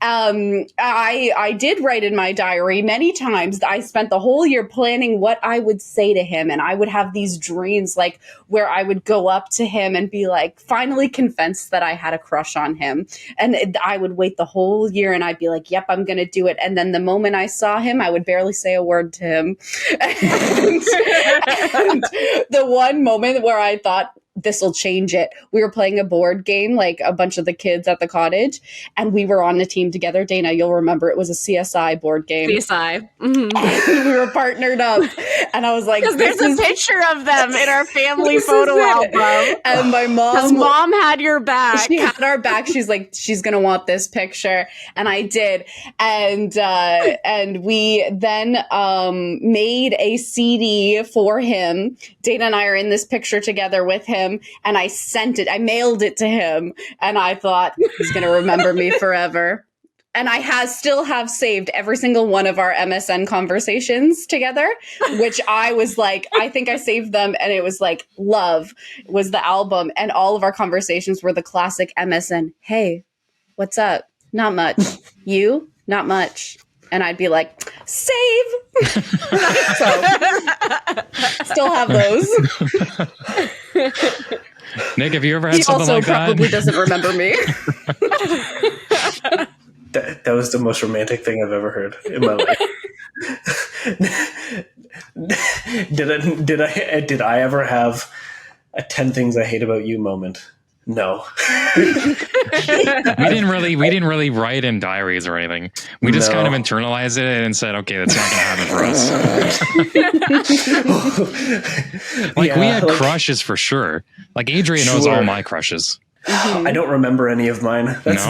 I did write in my diary many times. I spent the whole year planning what I would say to him, and I would have these dreams like where I would go up to him and be like, finally convinced that I had a crush on him. And I would wait the whole year and I'd be like, yep, I'm going to do it. And then the moment I saw him, I would barely say a word to him. and the one moment where I thought, this will change it. We were playing a board game, like a bunch of the kids at the cottage, and we were on a team together. Dayna, you'll remember it was a CSI board game. CSI. Mm-hmm. And we were partnered up, and I was like, because there's a picture of them in our family photo album. And my mom had your back. She had our back. She's like, she's gonna want this picture, and I did. And we then made a CD for him. Dayna and I are in this picture together with him. And I mailed it to him, and I thought he's going to remember me forever. And I still have saved every single one of our MSN conversations together, which I was like, I think I saved them, and it was like, Love was the album, and all of our conversations were the classic MSN. Hey, what's up? Not much. You? Not much. And I'd be like, save. So, still have those. Nick, have you ever had something like that? He also probably doesn't remember me. That was the most romantic thing I've ever heard in my life. Did I ever have a 10 things I hate about you moment? No. we didn't really write in diaries or anything. We just kind of internalized it and said, okay, that's not going to happen for us. We had crushes for sure. Like Adria knows all my crushes. Mm-hmm. I don't remember any of mine. That's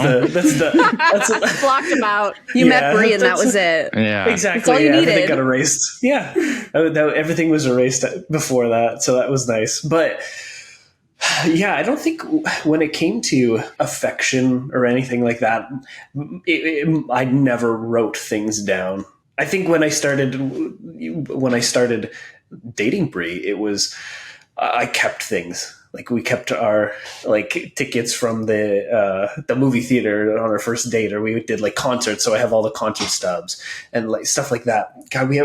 blocked them out. You met Brie and that was it. Yeah, exactly. That's all you needed. Everything got erased. Yeah, everything was erased before that, so that was nice. But yeah, I don't think when it came to affection or anything like that, I never wrote things down. I think when I started dating Brie, it was I kept things. Like we kept our tickets from the movie theater on our first date, or we did like concerts. So I have all the concert stubs and like stuff like that. God, we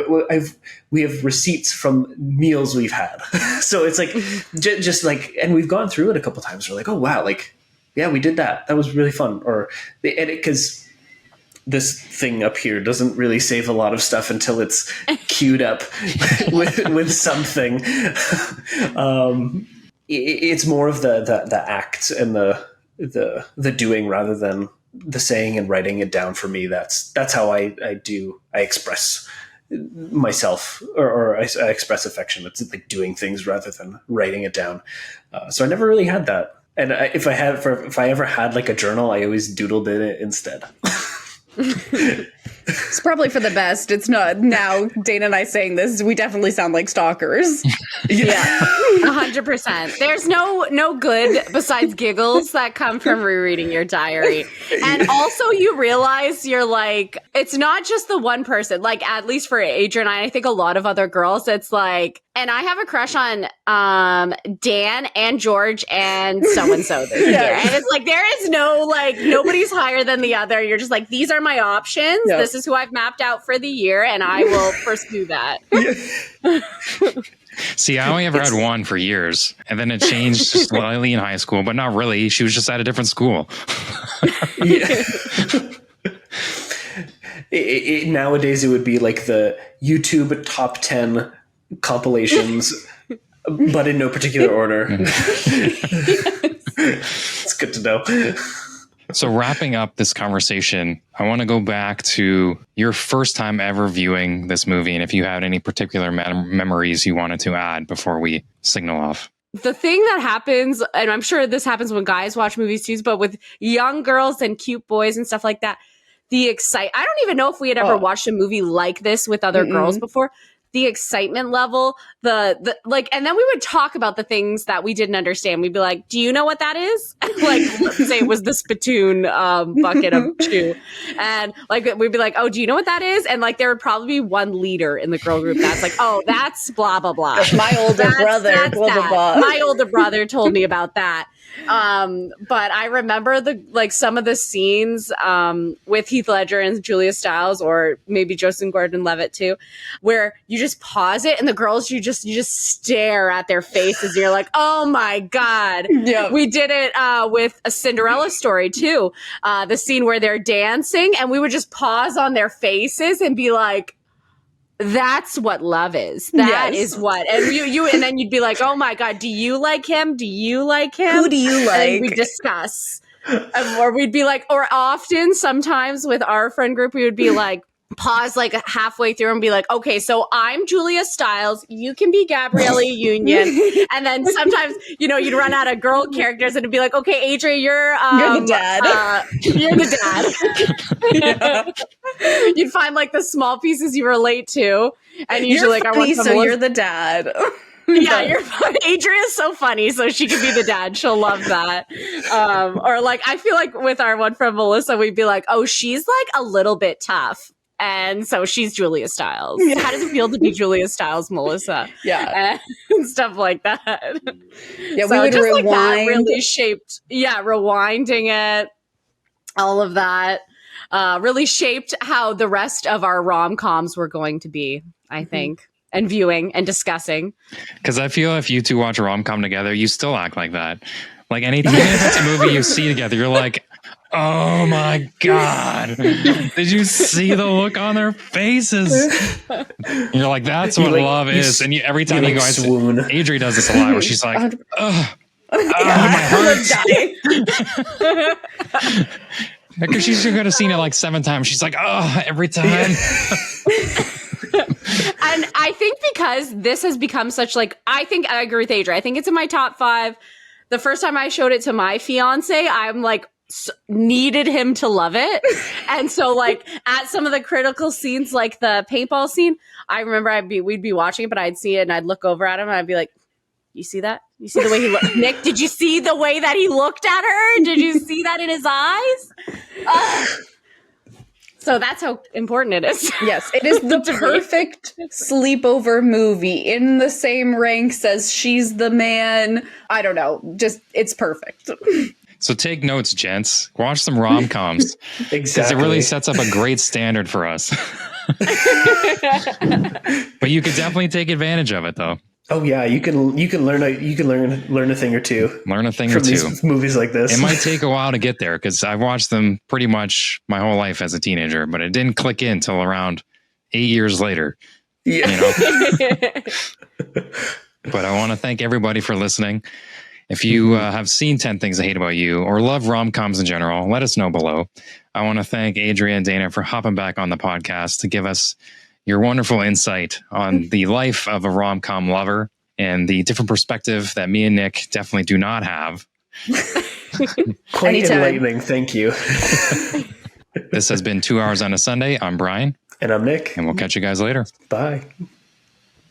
have receipts from meals we've had. So it's like just like, and we've gone through it a couple times. We're like, oh wow, like yeah, we did that. That was really fun. Or because this thing up here doesn't really save a lot of stuff until it's queued up with something. It's more of the acts and the doing rather than the saying and writing it down. For me, that's how I express myself, or I express affection. It's like doing things rather than writing it down. So I never really had that. And if I ever had like a journal, I always doodled in it instead. It's probably for the best. It's not now. Dana and I saying this, we definitely sound like stalkers. Yeah, 100%. There's no good besides giggles that come from rereading your diary. And also you realize you're like, it's not just the one person, like at least for Adria and I think a lot of other girls, it's like, and I have a crush on Dan and George and so-and-so this year. And it's like, there is no, like, nobody's higher than the other. You're just like, these are my options. Yep. This is who I've mapped out for the year, and I will pursue that. See, I only ever had one for years, and then it changed slightly in high school, but not really. She was just at a different school. Nowadays, it would be like the YouTube top 10 compilations, but in no particular order. It's good to know. So wrapping up this conversation, I want to go back to your first time ever viewing this movie, and if you had any particular memories you wanted to add before we signal off. The thing that happens, and I'm sure this happens when guys watch movies too, but with young girls and cute boys and stuff like that, I don't even know if we had ever watched a movie like this with other girls before. The excitement level, the like, and then we would talk about the things that we didn't understand. We'd be like, do you know what that is? Like, let's say it was the spittoon bucket of chew. And like, we'd be like, oh, do you know what that is? And like, there would probably be one leader in the girl group that's like, oh, that's blah, blah, blah. That's my older brother, that's blah, blah, blah. My older brother told me about that. But I remember some of the scenes with Heath Ledger and Julia Stiles, or maybe Joseph Gordon-Levitt too, where you just pause it and the girls, you just stare at their faces. You're like, oh my God. Yeah. We did it with A Cinderella Story too. The scene where they're dancing, and we would just pause on their faces and be like, that's what love is. That is what. And you and then you'd be like, oh my God, do you like him? Do you like him? Who do you like? And we discuss. Or we'd be like, or often sometimes with our friend group, we would be like, pause like halfway through and be like, okay, so I'm Julia Stiles, you can be Gabriella Union. And then sometimes, you'd run out of girl characters and it'd be like, okay, Adria, you're the dad. You're the dad. Yeah. You'd find like the small pieces you relate to. And usually you're funny, so you're the dad. Yeah, you're funny. Adria is so funny, so she could be the dad. She'll love that. Or like, I feel like with our one friend Melissa, we'd be like, oh, she's like a little bit tough. And so she's Julia Stiles. Yeah. How does it feel to be Julia Stiles, Melissa? Yeah. And stuff like that. Yeah, so we would just rewind. Like that really shaped, rewinding it, all of that. Really shaped how the rest of our rom-coms were going to be, I think, and viewing and discussing. Because I feel if you two watch a rom-com together, you still act like that. Like anything, it's a movie you see together, you're like, oh my God. Did you see the look on their faces? And you're like, that's what love is. And every time you go, swoon. Adria does this a lot where she's like, my heart. Because she's going to see it like 7 times. She's like, oh, every time. And I think because this has become such I think I agree with Adria. I think it's in my top 5. The first time I showed it to my fiance, I'm like, needed him to love it. And so like at some of the critical scenes, like the paintball scene, I remember we'd be watching it, but I'd see it and I'd look over at him and I'd be like, you see that? You see the way he looked? Nick, did you see the way that he looked at her? Did you see that in his eyes? So that's how important it is. Yes, it is the perfect sleepover movie in the same ranks as She's the Man. I don't know. Just, it's perfect. So take notes, gents. Watch some rom-coms. Exactly. Because it really sets up a great standard for us. But you could definitely take advantage of it, though. Oh yeah, you can learn a thing or two. Learn a thing from or two. These movies like this. It might take a while to get there because I've watched them pretty much my whole life as a teenager, but it didn't click in until around 8 years later. Yeah. But I want to thank everybody for listening. If you have seen 10 Things I Hate About You or love rom-coms in general, let us know below. I want to thank Adria and Dayna for hopping back on the podcast to give us your wonderful insight on the life of a rom-com lover and the different perspective that me and Nick definitely do not have. Quite Anytime. enlightening. Thank you. This has been 2 Hours on a Sunday. I'm Brian, And I'm Nick. and we'll catch you guys later. Bye.